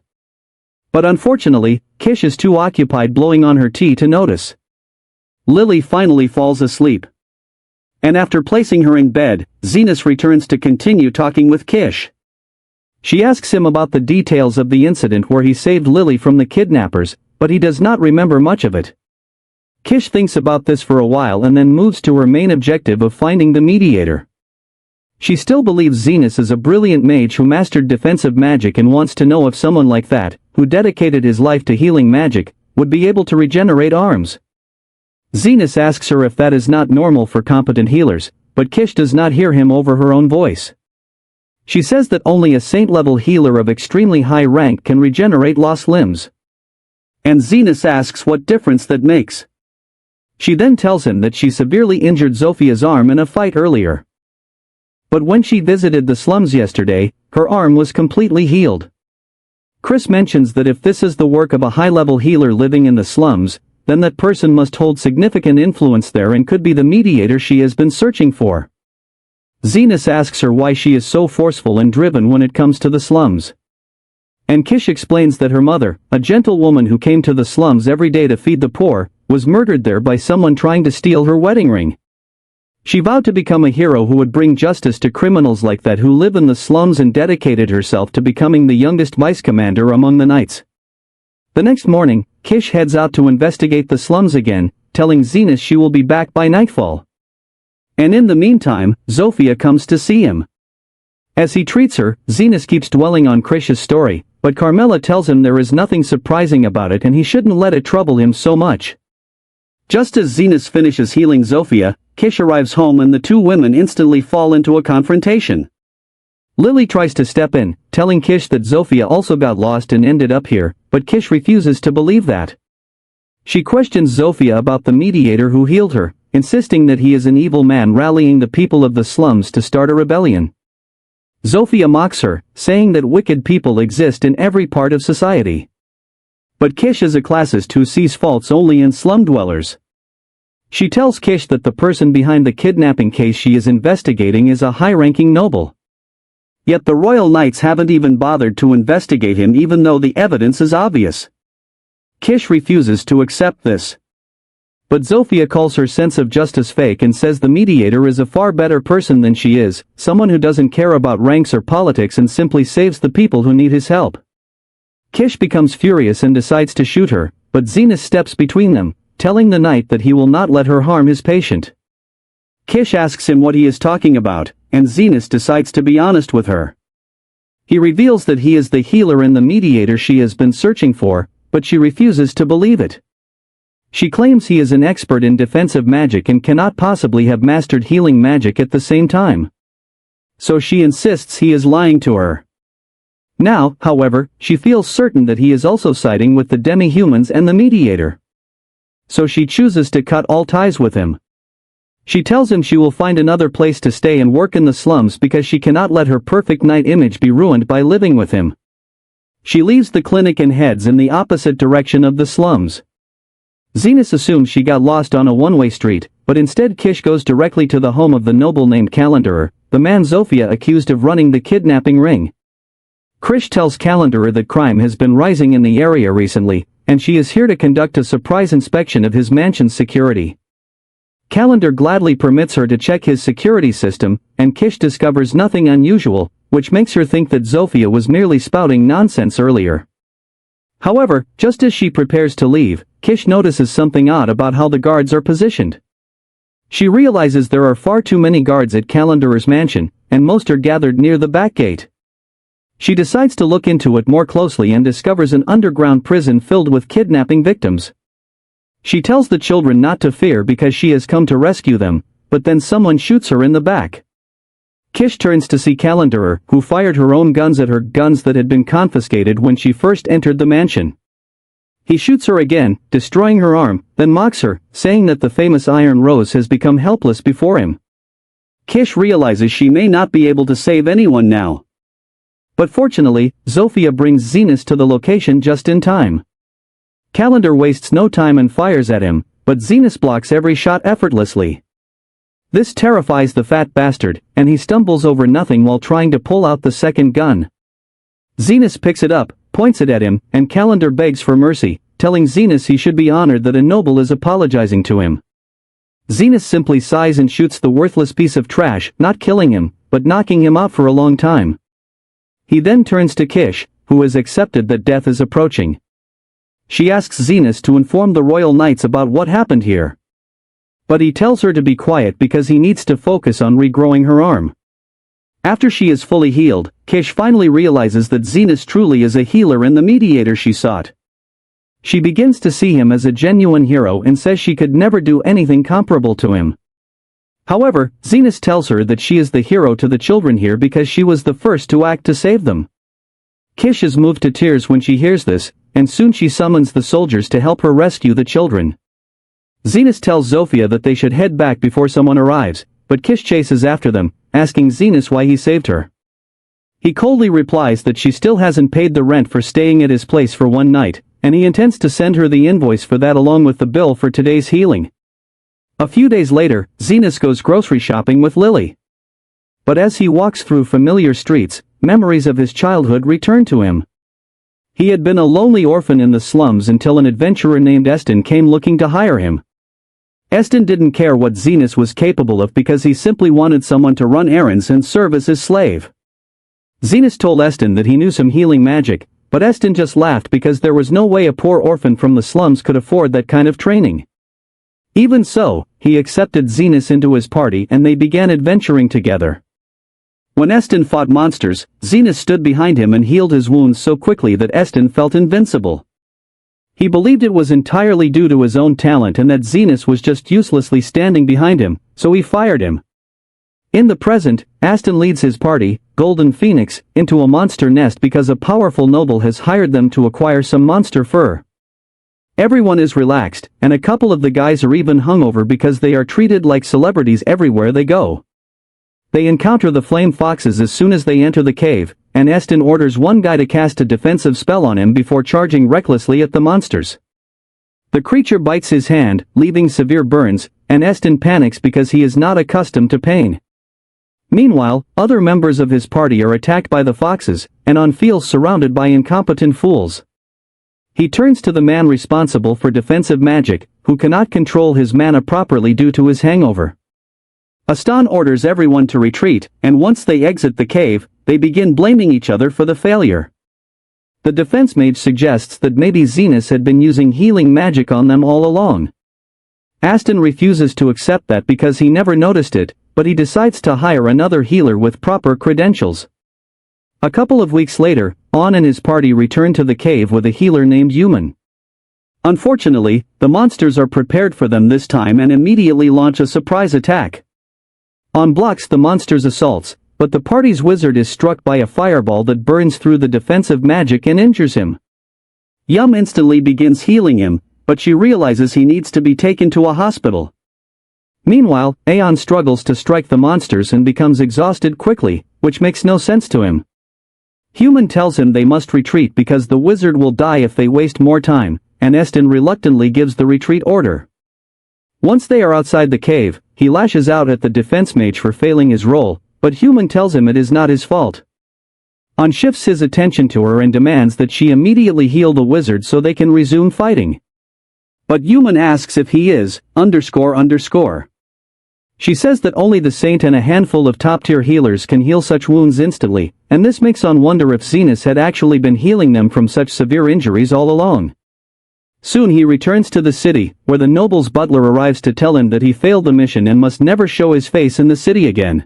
But unfortunately, Kish is too occupied blowing on her tea to notice. Lily finally falls asleep. And after placing her in bed, Zenas returns to continue talking with Kish. She asks him about the details of the incident where he saved Lily from the kidnappers, but he does not remember much of it. Kish thinks about this for a while and then moves to her main objective of finding the mediator. She still believes Zenas is a brilliant mage who mastered defensive magic and wants to know if someone like that, who dedicated his life to healing magic, would be able to regenerate arms. Zenas asks her if that is not normal for competent healers, but Kish does not hear him over her own voice. She says that only a saint-level healer of extremely high rank can regenerate lost limbs. And Zenas asks what difference that makes. She then tells him that she severely injured Zofia's arm in a fight earlier. But when she visited the slums yesterday, her arm was completely healed. Chris mentions that if this is the work of a high-level healer living in the slums, then that person must hold significant influence there and could be the mediator she has been searching for. Zenas asks her why she is so forceful and driven when it comes to the slums. And Kish explains that her mother, a gentle woman who came to the slums every day to feed the poor, was murdered there by someone trying to steal her wedding ring. She vowed to become a hero who would bring justice to criminals like that who live in the slums, and dedicated herself to becoming the youngest vice commander among the knights. The next morning, Kish heads out to investigate the slums again, telling Zenas she will be back by nightfall. And in the meantime, Zofia comes to see him. As he treats her, Zenas keeps dwelling on Krish's story, but Carmela tells him there is nothing surprising about it and he shouldn't let it trouble him so much. Just as Zenas finishes healing Zofia, Kish arrives home and the two women instantly fall into a confrontation. Lily tries to step in, telling Kish that Zofia also got lost and ended up here, but Kish refuses to believe that. She questions Zofia about the mediator who healed her, insisting that he is an evil man rallying the people of the slums to start a rebellion. Zofia mocks her, saying that wicked people exist in every part of society. But Kish is a classist who sees faults only in slum dwellers. She tells Kish that the person behind the kidnapping case she is investigating is a high-ranking noble. Yet the royal knights haven't even bothered to investigate him even though the evidence is obvious. Kish refuses to accept this. But Zofia calls her sense of justice fake and says the mediator is a far better person than she is, someone who doesn't care about ranks or politics and simply saves the people who need his help. Kish becomes furious and decides to shoot her, but Zenas steps between them, telling the knight that he will not let her harm his patient. Kish asks him what he is talking about, and Zenas decides to be honest with her. He reveals that he is the healer and the mediator she has been searching for, but she refuses to believe it. She claims he is an expert in defensive magic and cannot possibly have mastered healing magic at the same time. So she insists he is lying to her. Now, however, she feels certain that he is also siding with the demi-humans and the mediator. So she chooses to cut all ties with him. She tells him she will find another place to stay and work in the slums because she cannot let her perfect knight image be ruined by living with him. She leaves the clinic and heads in the opposite direction of the slums. Zenas assumes she got lost on a one-way street, but instead Kish goes directly to the home of the noble named Calendarer, the man Zofia accused of running the kidnapping ring. Krish tells Calendarer that crime has been rising in the area recently, and she is here to conduct a surprise inspection of his mansion's security. Calendar gladly permits her to check his security system, and Kish discovers nothing unusual, which makes her think that Zofia was merely spouting nonsense earlier. However, just as she prepares to leave, Kish notices something odd about how the guards are positioned. She realizes there are far too many guards at Calendarer's mansion, and most are gathered near the back gate. She decides to look into it more closely and discovers an underground prison filled with kidnapping victims. She tells the children not to fear because she has come to rescue them, but then someone shoots her in the back. Kish turns to see Calendarer, who fired her own guns at her guns that had been confiscated when she first entered the mansion. He shoots her again, destroying her arm, then mocks her, saying that the famous Iron Rose has become helpless before him. Kish realizes she may not be able to save anyone now. But fortunately, Zofia brings Zenas to the location just in time. Calendar wastes no time and fires at him, but Zenas blocks every shot effortlessly. This terrifies the fat bastard, and he stumbles over nothing while trying to pull out the second gun. Zenas picks it up, points it at him, and Calendar begs for mercy, telling Zenas he should be honored that a noble is apologizing to him. Zenas simply sighs and shoots the worthless piece of trash, not killing him, but knocking him out for a long time. He then turns to Kish, who has accepted that death is approaching. She asks Zenas to inform the royal knights about what happened here. But he tells her to be quiet because he needs to focus on regrowing her arm. After she is fully healed, Kish finally realizes that Zenas truly is a healer and the mediator she sought. She begins to see him as a genuine hero and says she could never do anything comparable to him. However, Zenas tells her that she is the hero to the children here because she was the first to act to save them. Kish is moved to tears when she hears this, and soon she summons the soldiers to help her rescue the children. Zenas tells Zofia that they should head back before someone arrives, but Kish chases after them, asking Zenas why he saved her. He coldly replies that she still hasn't paid the rent for staying at his place for one night, and he intends to send her the invoice for that along with the bill for today's healing. A few days later, Zenas goes grocery shopping with Lily. But as he walks through familiar streets, memories of his childhood return to him. He had been a lonely orphan in the slums until an adventurer named Eston came looking to hire him. Eston didn't care what Zenas was capable of because he simply wanted someone to run errands and serve as his slave. Zenas told Eston that he knew some healing magic, but Eston just laughed because there was no way a poor orphan from the slums could afford that kind of training. Even so, he accepted Zenas into his party and they began adventuring together. When Eston fought monsters, Zenas stood behind him and healed his wounds so quickly that Eston felt invincible. He believed it was entirely due to his own talent and that Zenas was just uselessly standing behind him, so he fired him. In the present, Eston leads his party, Golden Phoenix, into a monster nest because a powerful noble has hired them to acquire some monster fur. Everyone is relaxed, and a couple of the guys are even hungover because they are treated like celebrities everywhere they go. They encounter the flame foxes as soon as they enter the cave, and Eston orders one guy to cast a defensive spell on him before charging recklessly at the monsters. The creature bites his hand, leaving severe burns, and Eston panics because he is not accustomed to pain. Meanwhile, other members of his party are attacked by the foxes, and On feels surrounded by incompetent fools. He turns to the man responsible for defensive magic, who cannot control his mana properly due to his hangover. Aston orders everyone to retreat, and once they exit the cave, they begin blaming each other for the failure. The defense mage suggests that maybe Zenas had been using healing magic on them all along. Aston refuses to accept that because he never noticed it, but he decides to hire another healer with proper credentials. A couple of weeks later, On and his party return to the cave with a healer named Human. Unfortunately, the monsters are prepared for them this time and immediately launch a surprise attack. On blocks the monster's assaults, but the party's wizard is struck by a fireball that burns through the defensive magic and injures him. Yum instantly begins healing him, but she realizes he needs to be taken to a hospital. Meanwhile, Aeon struggles to strike the monsters and becomes exhausted quickly, which makes no sense to him. Human tells him they must retreat because the wizard will die if they waste more time, and Eston reluctantly gives the retreat order. Once they are outside the cave, he lashes out at the defense mage for failing his role, but Human tells him it is not his fault. On shifts his attention to her and demands that she immediately heal the wizard so they can resume fighting. But Human asks if he is, __. She says that only the saint and a handful of top-tier healers can heal such wounds instantly, and this makes On wonder if Zenas had actually been healing them from such severe injuries all along. Soon he returns to the city, where the noble's butler arrives to tell him that he failed the mission and must never show his face in the city again.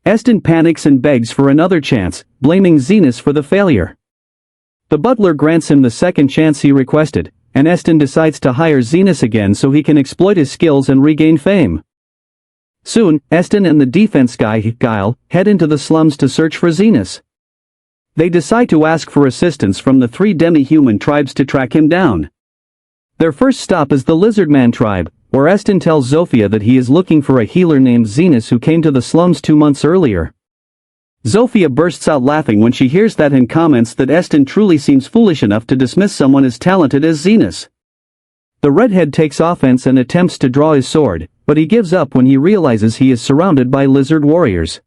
Eston panics and begs for another chance, blaming Zenas for the failure. The butler grants him the second chance he requested, and Eston decides to hire Zenas again so he can exploit his skills and regain fame. Soon, Eston and the defense guy, Guile, head into the slums to search for Zenas. They decide to ask for assistance from the 3 demi-human tribes to track him down. Their first stop is the Lizardman tribe, where Eston tells Zofia that he is looking for a healer named Zenas who came to the slums 2 months earlier. Zofia bursts out laughing when she hears that and comments that Eston truly seems foolish enough to dismiss someone as talented as Zenas. The redhead takes offense and attempts to draw his sword, but he gives up when he realizes he is surrounded by lizard warriors.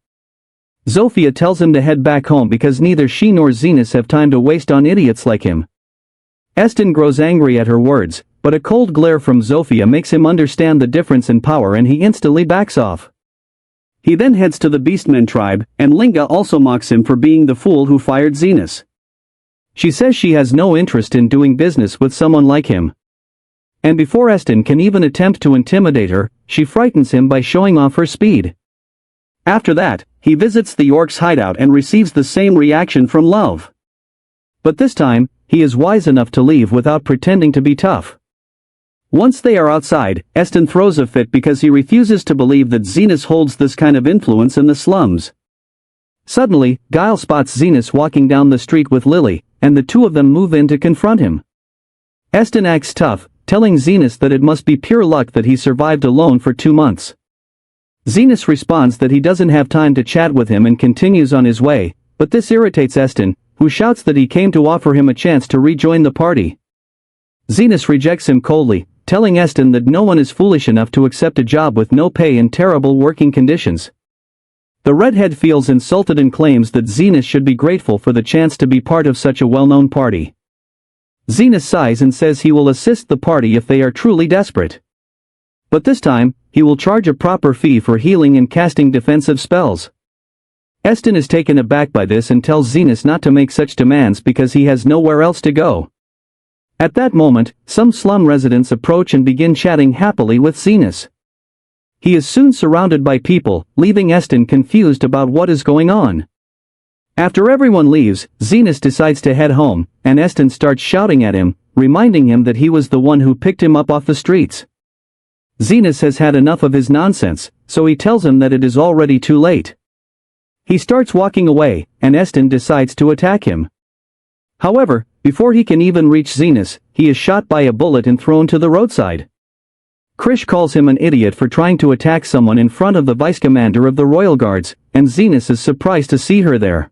Zofia tells him to head back home because neither she nor Zenas have time to waste on idiots like him. Eston grows angry at her words, but a cold glare from Zofia makes him understand the difference in power and he instantly backs off. He then heads to the Beastmen tribe, and Linga also mocks him for being the fool who fired Zenas. She says she has no interest in doing business with someone like him. And before Eston can even attempt to intimidate her, she frightens him by showing off her speed. After that, he visits the orc's hideout and receives the same reaction from Love. But this time, he is wise enough to leave without pretending to be tough. Once they are outside, Eston throws a fit because he refuses to believe that Zenas holds this kind of influence in the slums. Suddenly, Guile spots Zenas walking down the street with Lily, and the two of them move in to confront him. Eston acts tough, telling Zenas that it must be pure luck that he survived alone for 2 months. Zenas responds that he doesn't have time to chat with him and continues on his way, but this irritates Eston, who shouts that he came to offer him a chance to rejoin the party. Zenas rejects him coldly, telling Eston that no one is foolish enough to accept a job with no pay and terrible working conditions. The redhead feels insulted and claims that Zenas should be grateful for the chance to be part of such a well-known party. Zenas sighs and says he will assist the party if they are truly desperate. But this time, he will charge a proper fee for healing and casting defensive spells. Eston is taken aback by this and tells Zenas not to make such demands because he has nowhere else to go. At that moment, some slum residents approach and begin chatting happily with Zenas. He is soon surrounded by people, leaving Eston confused about what is going on. After everyone leaves, Zenas decides to head home, and Eston starts shouting at him, reminding him that he was the one who picked him up off the streets. Zenas has had enough of his nonsense, so he tells him that it is already too late. He starts walking away, and Eston decides to attack him. However, before he can even reach Zenas, he is shot by a bullet and thrown to the roadside. Krish calls him an idiot for trying to attack someone in front of the vice-commander of the Royal Guards, and Zenas is surprised to see her there.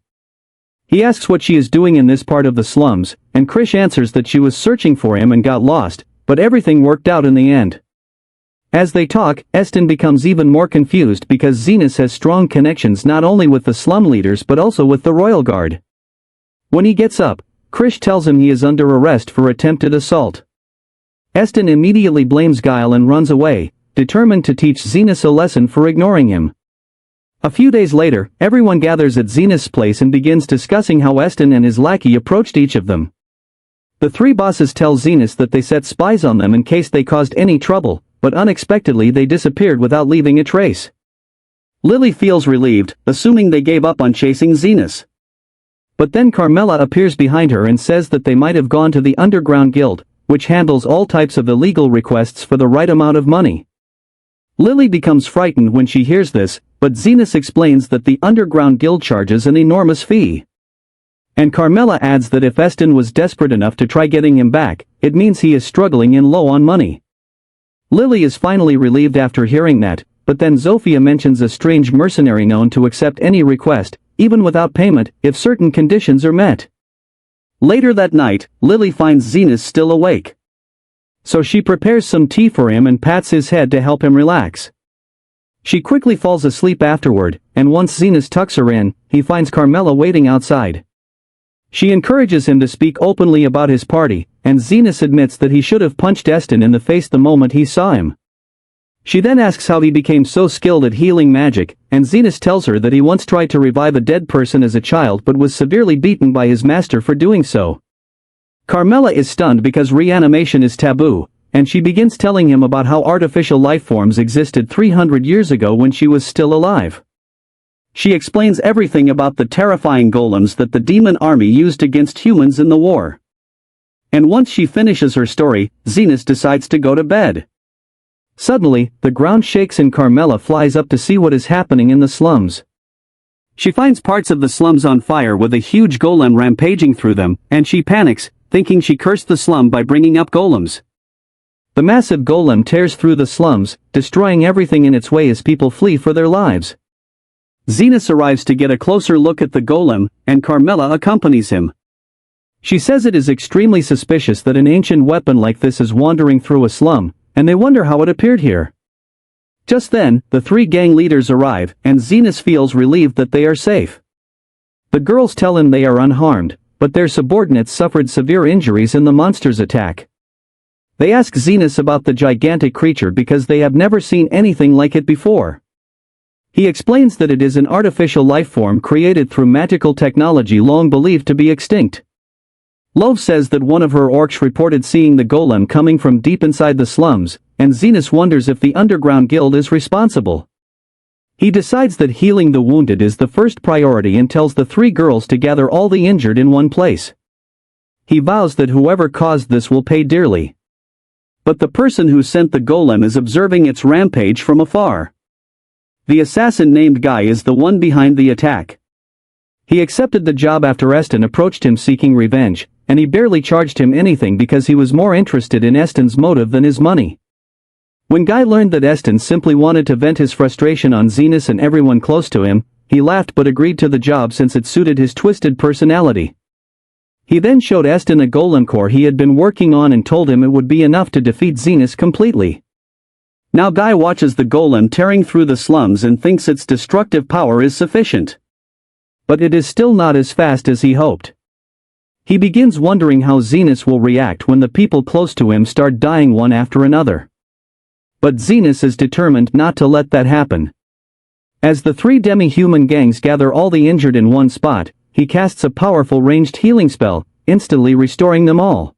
He asks what she is doing in this part of the slums, and Krish answers that she was searching for him and got lost, but everything worked out in the end. As they talk, Eston becomes even more confused because Zenas has strong connections not only with the slum leaders but also with the Royal Guard. When he gets up, Krish tells him he is under arrest for attempted assault. Eston immediately blames Guile and runs away, determined to teach Zenas a lesson for ignoring him. A few days later, everyone gathers at Zenas' place and begins discussing how Eston and his lackey approached each of them. The three bosses tell Zenas that they set spies on them in case they caused any trouble, but unexpectedly they disappeared without leaving a trace. Lily feels relieved, assuming they gave up on chasing Zenas. But then Carmela appears behind her and says that they might have gone to the Underground Guild, which handles all types of illegal requests for the right amount of money. Lily becomes frightened when she hears this, but Zenas explains that the Underground Guild charges an enormous fee. And Carmela adds that if Eston was desperate enough to try getting him back, it means he is struggling and low on money. Lily is finally relieved after hearing that, but then Zofia mentions a strange mercenary known to accept any request, even without payment, if certain conditions are met. Later that night, Lily finds Zenas still awake. So she prepares some tea for him and pats his head to help him relax. She quickly falls asleep afterward, and once Zenas tucks her in, he finds Carmela waiting outside. She encourages him to speak openly about his party, and Zenas admits that he should have punched Eston in the face the moment he saw him. She then asks how he became so skilled at healing magic, and Zenas tells her that he once tried to revive a dead person as a child but was severely beaten by his master for doing so. Carmela is stunned because reanimation is taboo, and she begins telling him about how artificial life forms existed 300 years ago when she was still alive. She explains everything about the terrifying golems that the demon army used against humans in the war. And once she finishes her story, Zenas decides to go to bed. Suddenly, the ground shakes and Carmela flies up to see what is happening in the slums. She finds parts of the slums on fire with a huge golem rampaging through them, and she panics, thinking she cursed the slum by bringing up golems. The massive golem tears through the slums, destroying everything in its way as people flee for their lives. Zenas arrives to get a closer look at the golem, and Carmela accompanies him. She says it is extremely suspicious that an ancient weapon like this is wandering through a slum, and they wonder how it appeared here. Just then, the three gang leaders arrive, and Zenas feels relieved that they are safe. The girls tell him they are unharmed, but their subordinates suffered severe injuries in the monster's attack. They ask Zenas about the gigantic creature because they have never seen anything like it before. He explains that it is an artificial life form created through magical technology long believed to be extinct. Love says that one of her orcs reported seeing the golem coming from deep inside the slums, and Zenas wonders if the Underground Guild is responsible. He decides that healing the wounded is the first priority and tells the three girls to gather all the injured in one place. He vows that whoever caused this will pay dearly. But the person who sent the golem is observing its rampage from afar. The assassin named Guy is the one behind the attack. He accepted the job after Eston approached him seeking revenge, and he barely charged him anything because he was more interested in Eston's motive than his money. When Guy learned that Eston simply wanted to vent his frustration on Zenas and everyone close to him, he laughed but agreed to the job since it suited his twisted personality. He then showed Eston a golem core he had been working on and told him it would be enough to defeat Zenas completely. Now Guy watches the golem tearing through the slums and thinks its destructive power is sufficient. But it is still not as fast as he hoped. He begins wondering how Zenas will react when the people close to him start dying one after another. But Zenas is determined not to let that happen. As the three demi-human gangs gather all the injured in one spot, he casts a powerful ranged healing spell, instantly restoring them all.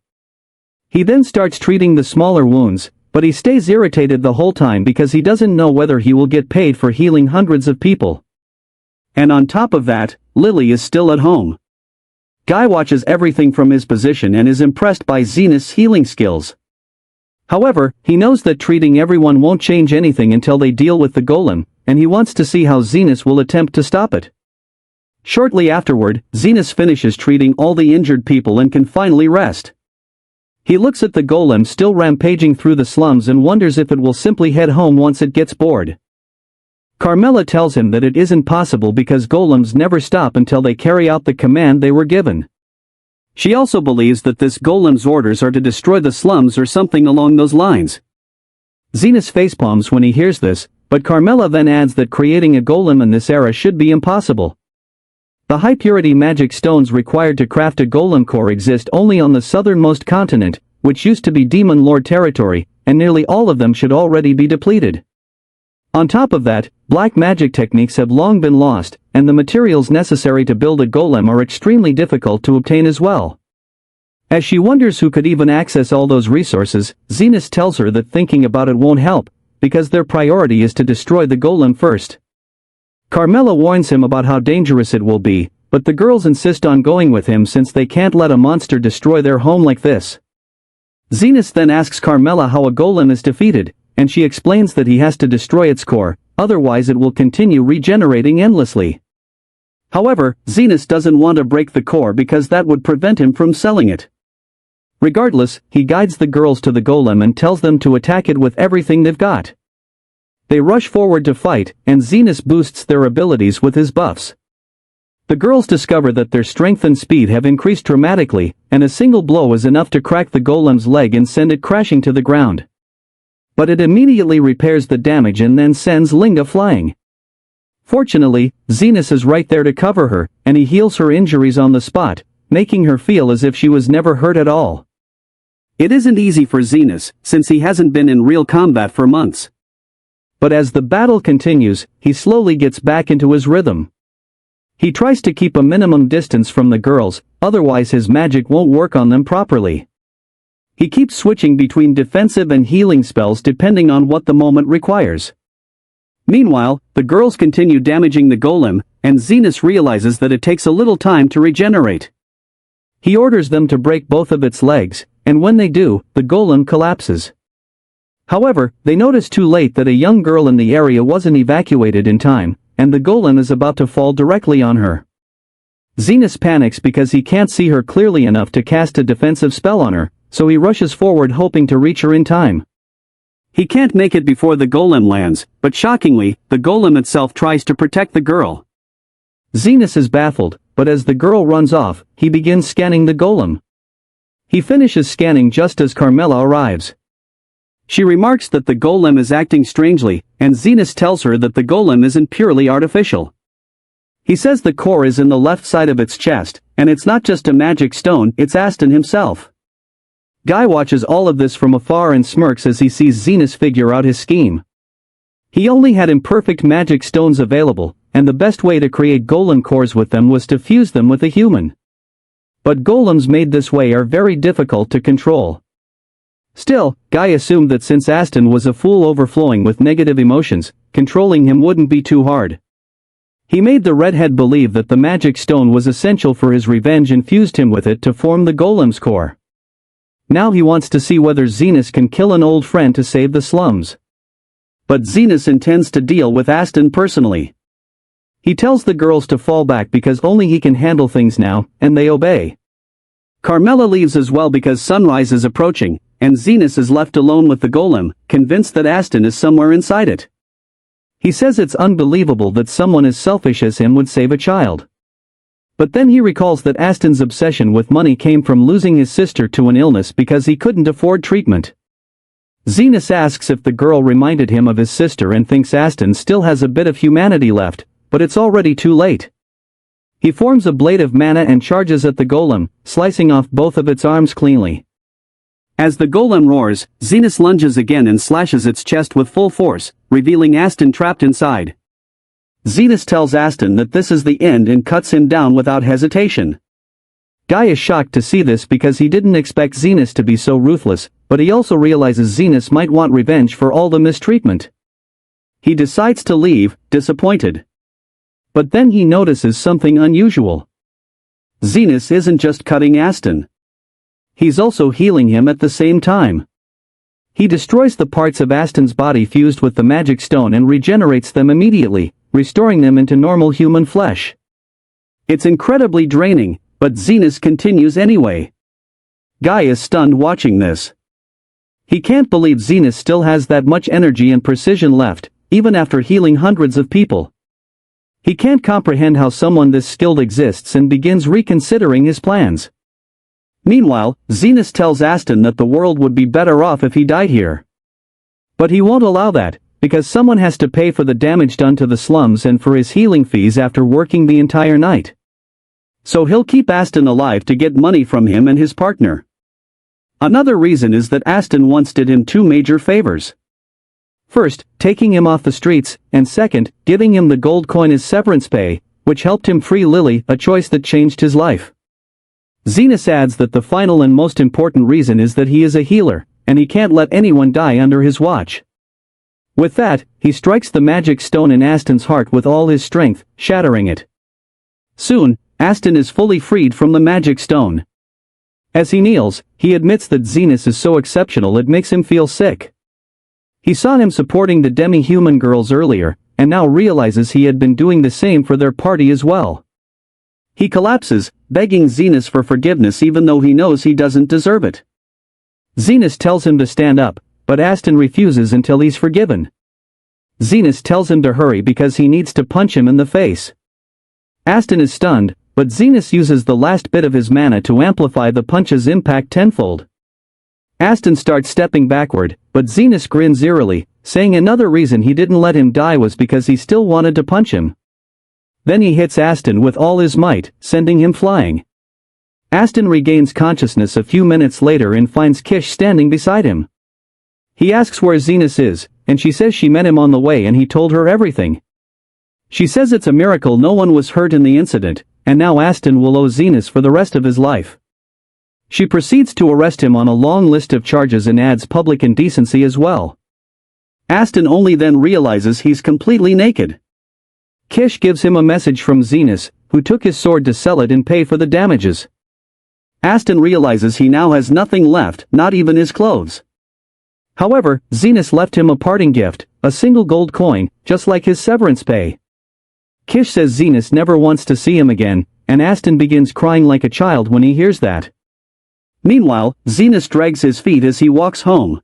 He then starts treating the smaller wounds, but he stays irritated the whole time because he doesn't know whether he will get paid for healing hundreds of people. And on top of that, Lily is still at home. Guy watches everything from his position and is impressed by Zenas' healing skills. However, he knows that treating everyone won't change anything until they deal with the golem, and he wants to see how Zenas will attempt to stop it. Shortly afterward, Zenas finishes treating all the injured people and can finally rest. He looks at the golem still rampaging through the slums and wonders if it will simply head home once it gets bored. Carmela tells him that it isn't possible because golems never stop until they carry out the command they were given. She also believes that this golem's orders are to destroy the slums or something along those lines. Zenas facepalms when he hears this, but Carmela then adds that creating a golem in this era should be impossible. The high-purity magic stones required to craft a golem core exist only on the southernmost continent, which used to be Demon Lord territory, and nearly all of them should already be depleted. On top of that, black magic techniques have long been lost, and the materials necessary to build a golem are extremely difficult to obtain as well. As she wonders who could even access all those resources, Zenas tells her that thinking about it won't help, because their priority is to destroy the golem first. Carmela warns him about how dangerous it will be, but the girls insist on going with him since they can't let a monster destroy their home like this. Zenas then asks Carmela how a golem is defeated, and she explains that he has to destroy its core, otherwise it will continue regenerating endlessly. However, Zenas doesn't want to break the core because that would prevent him from selling it. Regardless, he guides the girls to the golem and tells them to attack it with everything they've got. They rush forward to fight, and Zenas boosts their abilities with his buffs. The girls discover that their strength and speed have increased dramatically, and a single blow is enough to crack the golem's leg and send it crashing to the ground. But it immediately repairs the damage and then sends Linga flying. Fortunately, Zenas is right there to cover her, and he heals her injuries on the spot, making her feel as if she was never hurt at all. It isn't easy for Zenas, since he hasn't been in real combat for months. But as the battle continues, he slowly gets back into his rhythm. He tries to keep a minimum distance from the girls, otherwise his magic won't work on them properly. He keeps switching between defensive and healing spells depending on what the moment requires. Meanwhile, the girls continue damaging the golem, and Zenas realizes that it takes a little time to regenerate. He orders them to break both of its legs, and when they do, the golem collapses. However, they notice too late that a young girl in the area wasn't evacuated in time, and the golem is about to fall directly on her. Zenas panics because he can't see her clearly enough to cast a defensive spell on her, so he rushes forward hoping to reach her in time. He can't make it before the golem lands, but shockingly, the golem itself tries to protect the girl. Zenas is baffled, but as the girl runs off, he begins scanning the golem. He finishes scanning just as Carmela arrives. She remarks that the golem is acting strangely, and Zenas tells her that the golem isn't purely artificial. He says the core is in the left side of its chest, and it's not just a magic stone, it's Aston himself. Guy watches all of this from afar and smirks as he sees Zenas figure out his scheme. He only had imperfect magic stones available, and the best way to create golem cores with them was to fuse them with a human. But golems made this way are very difficult to control. Still, Guy assumed that since Aston was a fool overflowing with negative emotions, controlling him wouldn't be too hard. He made the redhead believe that the magic stone was essential for his revenge and fused him with it to form the golem's core. Now he wants to see whether Zenas can kill an old friend to save the slums. But Zenas intends to deal with Aston personally. He tells the girls to fall back because only he can handle things now, and they obey. Carmela leaves as well because sunrise is approaching, and Zenas is left alone with the golem, convinced that Aston is somewhere inside it. He says it's unbelievable that someone as selfish as him would save a child. But then he recalls that Aston's obsession with money came from losing his sister to an illness because he couldn't afford treatment. Zenas asks if the girl reminded him of his sister and thinks Aston still has a bit of humanity left, but it's already too late. He forms a blade of mana and charges at the golem, slicing off both of its arms cleanly. As the golem roars, Zenas lunges again and slashes its chest with full force, revealing Aston trapped inside. Zenas tells Aston that this is the end and cuts him down without hesitation. Guy is shocked to see this because he didn't expect Zenas to be so ruthless, but he also realizes Zenas might want revenge for all the mistreatment. He decides to leave, disappointed. But then he notices something unusual. Zenas isn't just cutting Aston. He's also healing him at the same time. He destroys the parts of Aston's body fused with the magic stone and regenerates them immediately, restoring them into normal human flesh. It's incredibly draining, but Zenas continues anyway. Guy is stunned watching this. He can't believe Zenas still has that much energy and precision left, even after healing hundreds of people. He can't comprehend how someone this skilled exists and begins reconsidering his plans. Meanwhile, Zenas tells Aston that the world would be better off if he died here. But he won't allow that, because someone has to pay for the damage done to the slums and for his healing fees after working the entire night. So he'll keep Aston alive to get money from him and his partner. Another reason is that Aston once did him two major favors. First, taking him off the streets, and second, giving him the gold coin as severance pay, which helped him free Lily, a choice that changed his life. Zenas adds that the final and most important reason is that he is a healer, and he can't let anyone die under his watch. With that, he strikes the magic stone in Aston's heart with all his strength, shattering it. Soon, Aston is fully freed from the magic stone. As he kneels, he admits that Zenas is so exceptional it makes him feel sick. He saw him supporting the demi-human girls earlier, and now realizes he had been doing the same for their party as well. He collapses, begging Zenas for forgiveness even though he knows he doesn't deserve it. Zenas tells him to stand up, but Aston refuses until he's forgiven. Zenas tells him to hurry because he needs to punch him in the face. Aston is stunned, but Zenas uses the last bit of his mana to amplify the punch's impact tenfold. Aston starts stepping backward, but Zenas grins eerily, saying another reason he didn't let him die was because he still wanted to punch him. Then he hits Aston with all his might, sending him flying. Aston regains consciousness a few minutes later and finds Kish standing beside him. He asks where Zenas is, and she says she met him on the way and he told her everything. She says it's a miracle no one was hurt in the incident, and now Aston will owe Zenas for the rest of his life. She proceeds to arrest him on a long list of charges and adds public indecency as well. Aston only then realizes he's completely naked. Kish gives him a message from Zenas, who took his sword to sell it and pay for the damages. Aston realizes he now has nothing left, not even his clothes. However, Zenas left him a parting gift, a single gold coin, just like his severance pay. Kish says Zenas never wants to see him again, and Aston begins crying like a child when he hears that. Meanwhile, Zenas drags his feet as he walks home.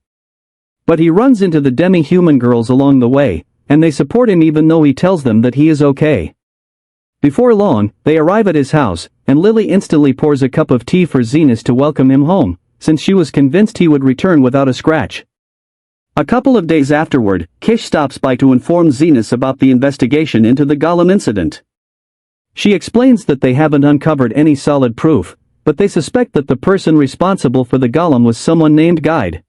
But he runs into the demi-human girls along the way, and they support him even though he tells them that he is okay. Before long, they arrive at his house, and Lily instantly pours a cup of tea for Zenas to welcome him home, since she was convinced he would return without a scratch. A couple of days afterward, Kish stops by to inform Zenas about the investigation into the golem incident. She explains that they haven't uncovered any solid proof, but they suspect that the person responsible for the golem was someone named Guide.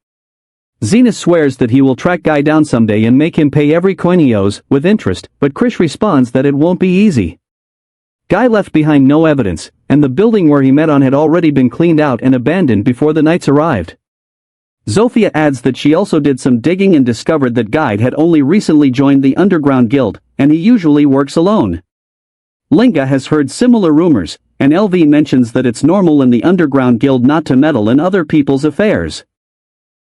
Zenas swears that he will track Guy down someday and make him pay every coin he owes, with interest, but Krish responds that it won't be easy. Guy left behind no evidence, and the building where he met on had already been cleaned out and abandoned before the knights arrived. Zofia adds that she also did some digging and discovered that Guide had only recently joined the underground guild, and he usually works alone. Linga has heard similar rumors, and LV mentions that it's normal in the underground guild not to meddle in other people's affairs.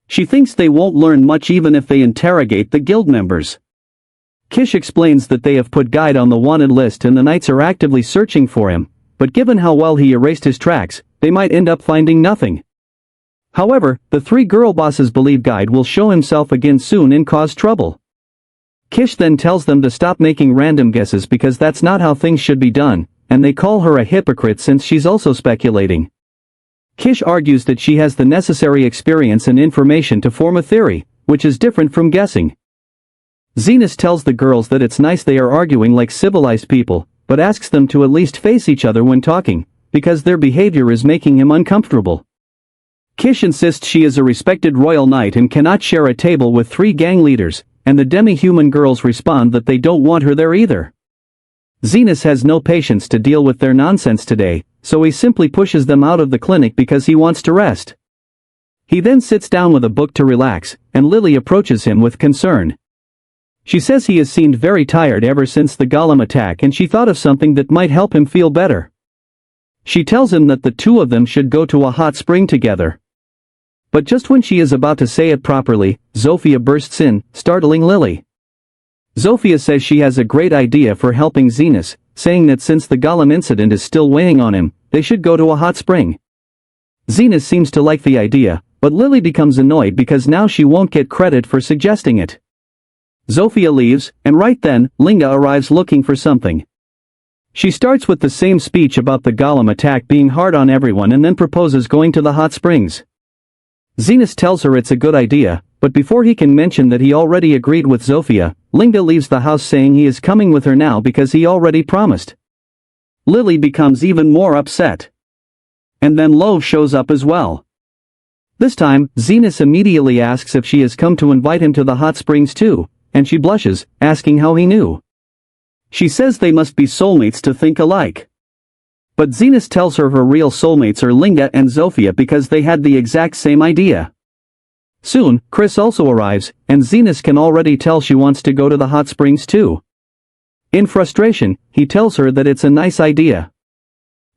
She thinks they won't learn much even if they interrogate the guild members. Kish explains that they have put Guide on the wanted list and the knights are actively searching for him, but given how well he erased his tracks, they might end up finding nothing. However, the three girl bosses believe Guide will show himself again soon and cause trouble. Kish then tells them to stop making random guesses because that's not how things should be done, and they call her a hypocrite since she's also speculating. Kish argues that she has the necessary experience and information to form a theory, which is different from guessing. Zenas tells the girls that it's nice they are arguing like civilized people, but asks them to at least face each other when talking, because their behavior is making him uncomfortable. Kish insists she is a respected royal knight and cannot share a table with 3 gang leaders, and the demi-human girls respond that they don't want her there either. Zenas has no patience to deal with their nonsense today, so he simply pushes them out of the clinic because he wants to rest. He then sits down with a book to relax, and Lily approaches him with concern. She says he has seemed very tired ever since the golem attack and she thought of something that might help him feel better. She tells him that the two of them should go to a hot spring together. But just when she is about to say it properly, Zofia bursts in, startling Lily. Zofia says she has a great idea for helping Zenas, saying that since the golem incident is still weighing on him, they should go to a hot spring. Zenas seems to like the idea, but Lily becomes annoyed because now she won't get credit for suggesting it. Zofia leaves, and right then, Linga arrives looking for something. She starts with the same speech about the golem attack being hard on everyone and then proposes going to the hot springs. Zenas tells her it's a good idea, but before he can mention that he already agreed with Zofia, Linga leaves the house saying he is coming with her now because he already promised. Lily becomes even more upset. And then Lo shows up as well. This time, Zenas immediately asks if she has come to invite him to the hot springs too, and she blushes, asking how he knew. She says they must be soulmates to think alike. But Zenas tells her real soulmates are Linga and Zofia because they had the exact same idea. Soon, Chris also arrives, and Zenas can already tell she wants to go to the hot springs too. In frustration, he tells her that it's a nice idea.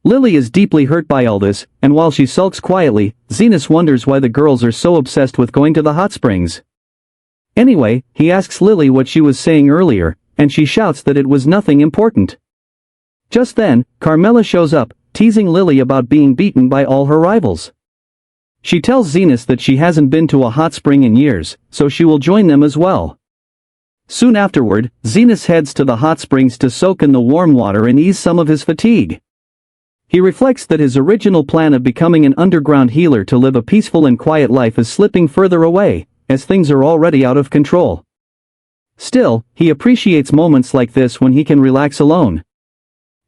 Lily is deeply hurt by all this, and while she sulks quietly, Zenas wonders why the girls are so obsessed with going to the hot springs. Anyway, he asks Lily what she was saying earlier, and she shouts that it was nothing important. Just then, Carmela shows up, teasing Lily about being beaten by all her rivals. She tells Zenas that she hasn't been to a hot spring in years, so she will join them as well. Soon afterward, Zenas heads to the hot springs to soak in the warm water and ease some of his fatigue. He reflects that his original plan of becoming an underground healer to live a peaceful and quiet life is slipping further away, as things are already out of control. Still, he appreciates moments like this when he can relax alone.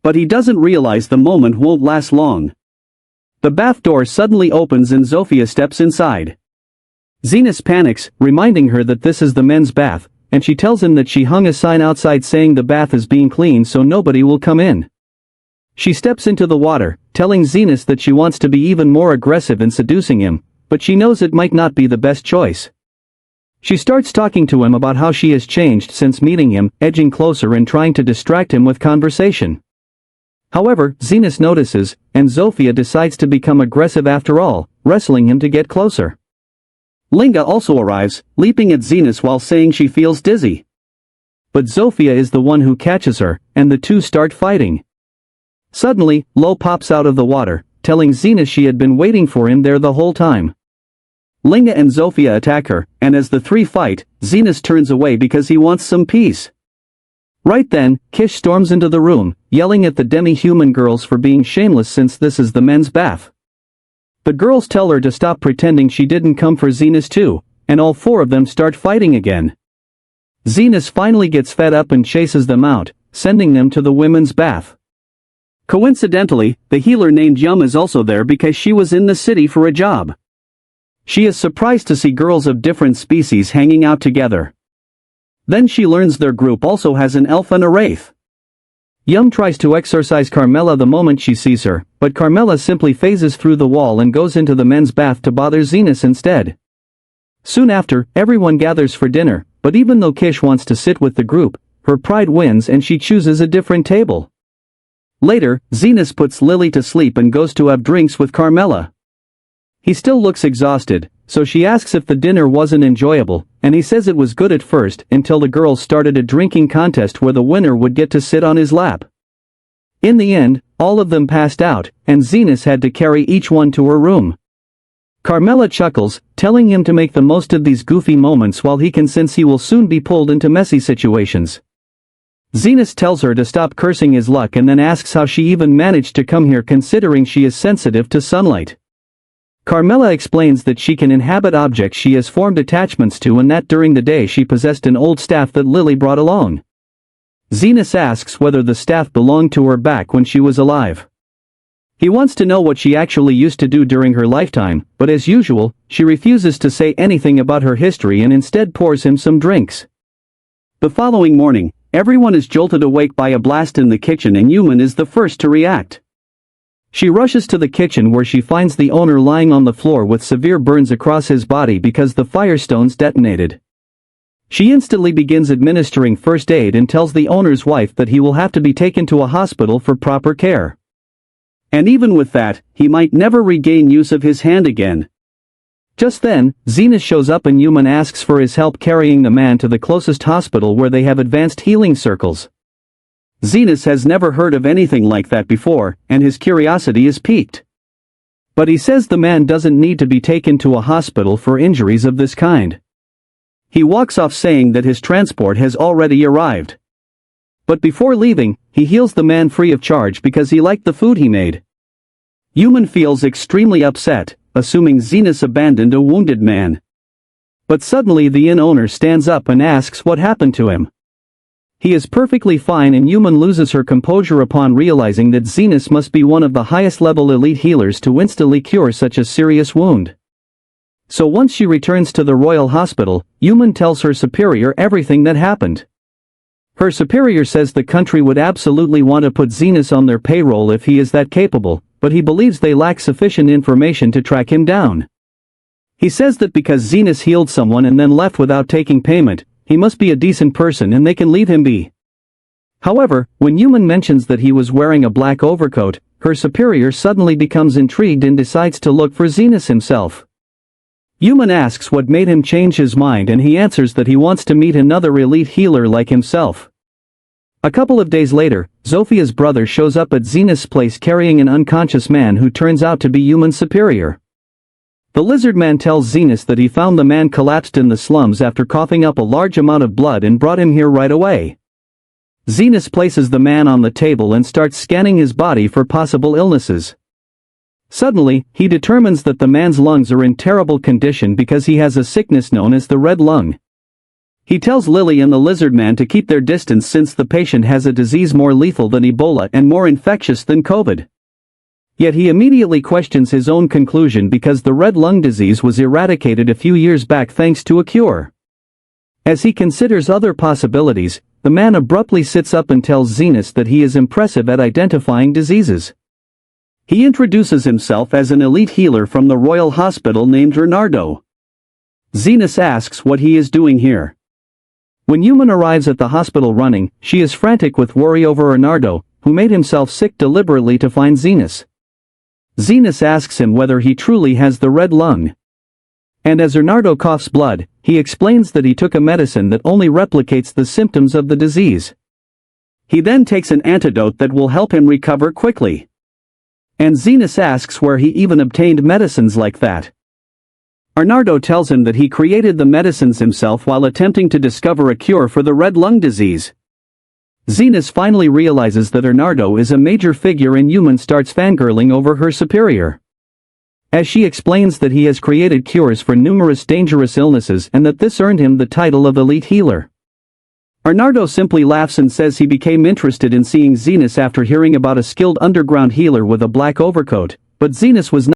But he doesn't realize the moment won't last long. The bath door suddenly opens and Zofia steps inside. Zenas panics, reminding her that this is the men's bath, and she tells him that she hung a sign outside saying the bath is being cleaned so nobody will come in. She steps into the water, telling Zenas that she wants to be even more aggressive in seducing him, but she knows it might not be the best choice. She starts talking to him about how she has changed since meeting him, edging closer and trying to distract him with conversation. However, Zenas notices, and Zofia decides to become aggressive after all, wrestling him to get closer. Linga also arrives, leaping at Zenas while saying she feels dizzy. But Zofia is the one who catches her, and the two start fighting. Suddenly, Lo pops out of the water, telling Zenas she had been waiting for him there the whole time. Linga and Zofia attack her, and as the three fight, Zenas turns away because he wants some peace. Right then, Kish storms into the room, yelling at the demi-human girls for being shameless since this is the men's bath. The girls tell her to stop pretending she didn't come for Zenas too, and all four of them start fighting again. Zenas finally gets fed up and chases them out, sending them to the women's bath. Coincidentally, the healer named Yum is also there because she was in the city for a job. She is surprised to see girls of different species hanging out together. Then she learns their group also has an elf and a wraith. Yum tries to exorcise Carmela the moment she sees her, but Carmela simply phases through the wall and goes into the men's bath to bother Zenas instead. Soon after, everyone gathers for dinner, but even though Kish wants to sit with the group, her pride wins and she chooses a different table. Later, Zenas puts Lily to sleep and goes to have drinks with Carmela. He still looks exhausted, so she asks if the dinner wasn't enjoyable, and he says it was good at first until the girls started a drinking contest where the winner would get to sit on his lap. In the end, all of them passed out, and Zenas had to carry each one to her room. Carmela chuckles, telling him to make the most of these goofy moments while he can sense he will soon be pulled into messy situations. Zenas tells her to stop cursing his luck and then asks how she even managed to come here considering she is sensitive to sunlight. Carmela explains that she can inhabit objects she has formed attachments to and that during the day she possessed an old staff that Lily brought along. Zenas asks whether the staff belonged to her back when she was alive. He wants to know what she actually used to do during her lifetime, but as usual, she refuses to say anything about her history and instead pours him some drinks. The following morning, everyone is jolted awake by a blast in the kitchen and Yuman is the first to react. She rushes to the kitchen where she finds the owner lying on the floor with severe burns across his body because the firestones detonated. She instantly begins administering first aid and tells the owner's wife that he will have to be taken to a hospital for proper care. And even with that, he might never regain use of his hand again. Just then, Zenas shows up and Yuman asks for his help carrying the man to the closest hospital where they have advanced healing circles. Zenas has never heard of anything like that before, and his curiosity is piqued. But he says the man doesn't need to be taken to a hospital for injuries of this kind. He walks off saying that his transport has already arrived. But before leaving, he heals the man free of charge because he liked the food he made. Yuman feels extremely upset, assuming Zenas abandoned a wounded man. But suddenly the inn owner stands up and asks what happened to him. He is perfectly fine and Yuman loses her composure upon realizing that Zenas must be one of the highest level elite healers to instantly cure such a serious wound. So once she returns to the royal hospital, Yuman tells her superior everything that happened. Her superior says the country would absolutely want to put Zenas on their payroll if he is that capable, but he believes they lack sufficient information to track him down. He says that because Zenas healed someone and then left without taking payment, he must be a decent person and they can leave him be. However, when Yuman mentions that he was wearing a black overcoat, her superior suddenly becomes intrigued and decides to look for Zenas himself. Yuman asks what made him change his mind and he answers that he wants to meet another elite healer like himself. A couple of days later, Zofia's brother shows up at Zenas' place carrying an unconscious man who turns out to be Yuman's superior. The lizard man tells Zenas that he found the man collapsed in the slums after coughing up a large amount of blood and brought him here right away. Zenas places the man on the table and starts scanning his body for possible illnesses. Suddenly, he determines that the man's lungs are in terrible condition because he has a sickness known as the red lung. He tells Lily and the lizard man to keep their distance since the patient has a disease more lethal than Ebola and more infectious than COVID. Yet he immediately questions his own conclusion because the red lung disease was eradicated a few years back thanks to a cure. As he considers other possibilities, the man abruptly sits up and tells Zenas that he is impressive at identifying diseases. He introduces himself as an elite healer from the royal hospital named Bernardo. Zenas asks what he is doing here. When Yuman arrives at the hospital running, she is frantic with worry over Bernardo, who made himself sick deliberately to find Zenas. Zenas asks him whether he truly has the red lung. And as Bernardo coughs blood, he explains that he took a medicine that only replicates the symptoms of the disease. He then takes an antidote that will help him recover quickly. And Zenas asks where he even obtained medicines like that. Bernardo tells him that he created the medicines himself while attempting to discover a cure for the red lung disease. Zenas finally realizes that Bernardo is a major figure and Yuman starts fangirling over her superior. As she explains that he has created cures for numerous dangerous illnesses and that this earned him the title of elite healer. Bernardo simply laughs and says he became interested in seeing Zenas after hearing about a skilled underground healer with a black overcoat, but Zenas was not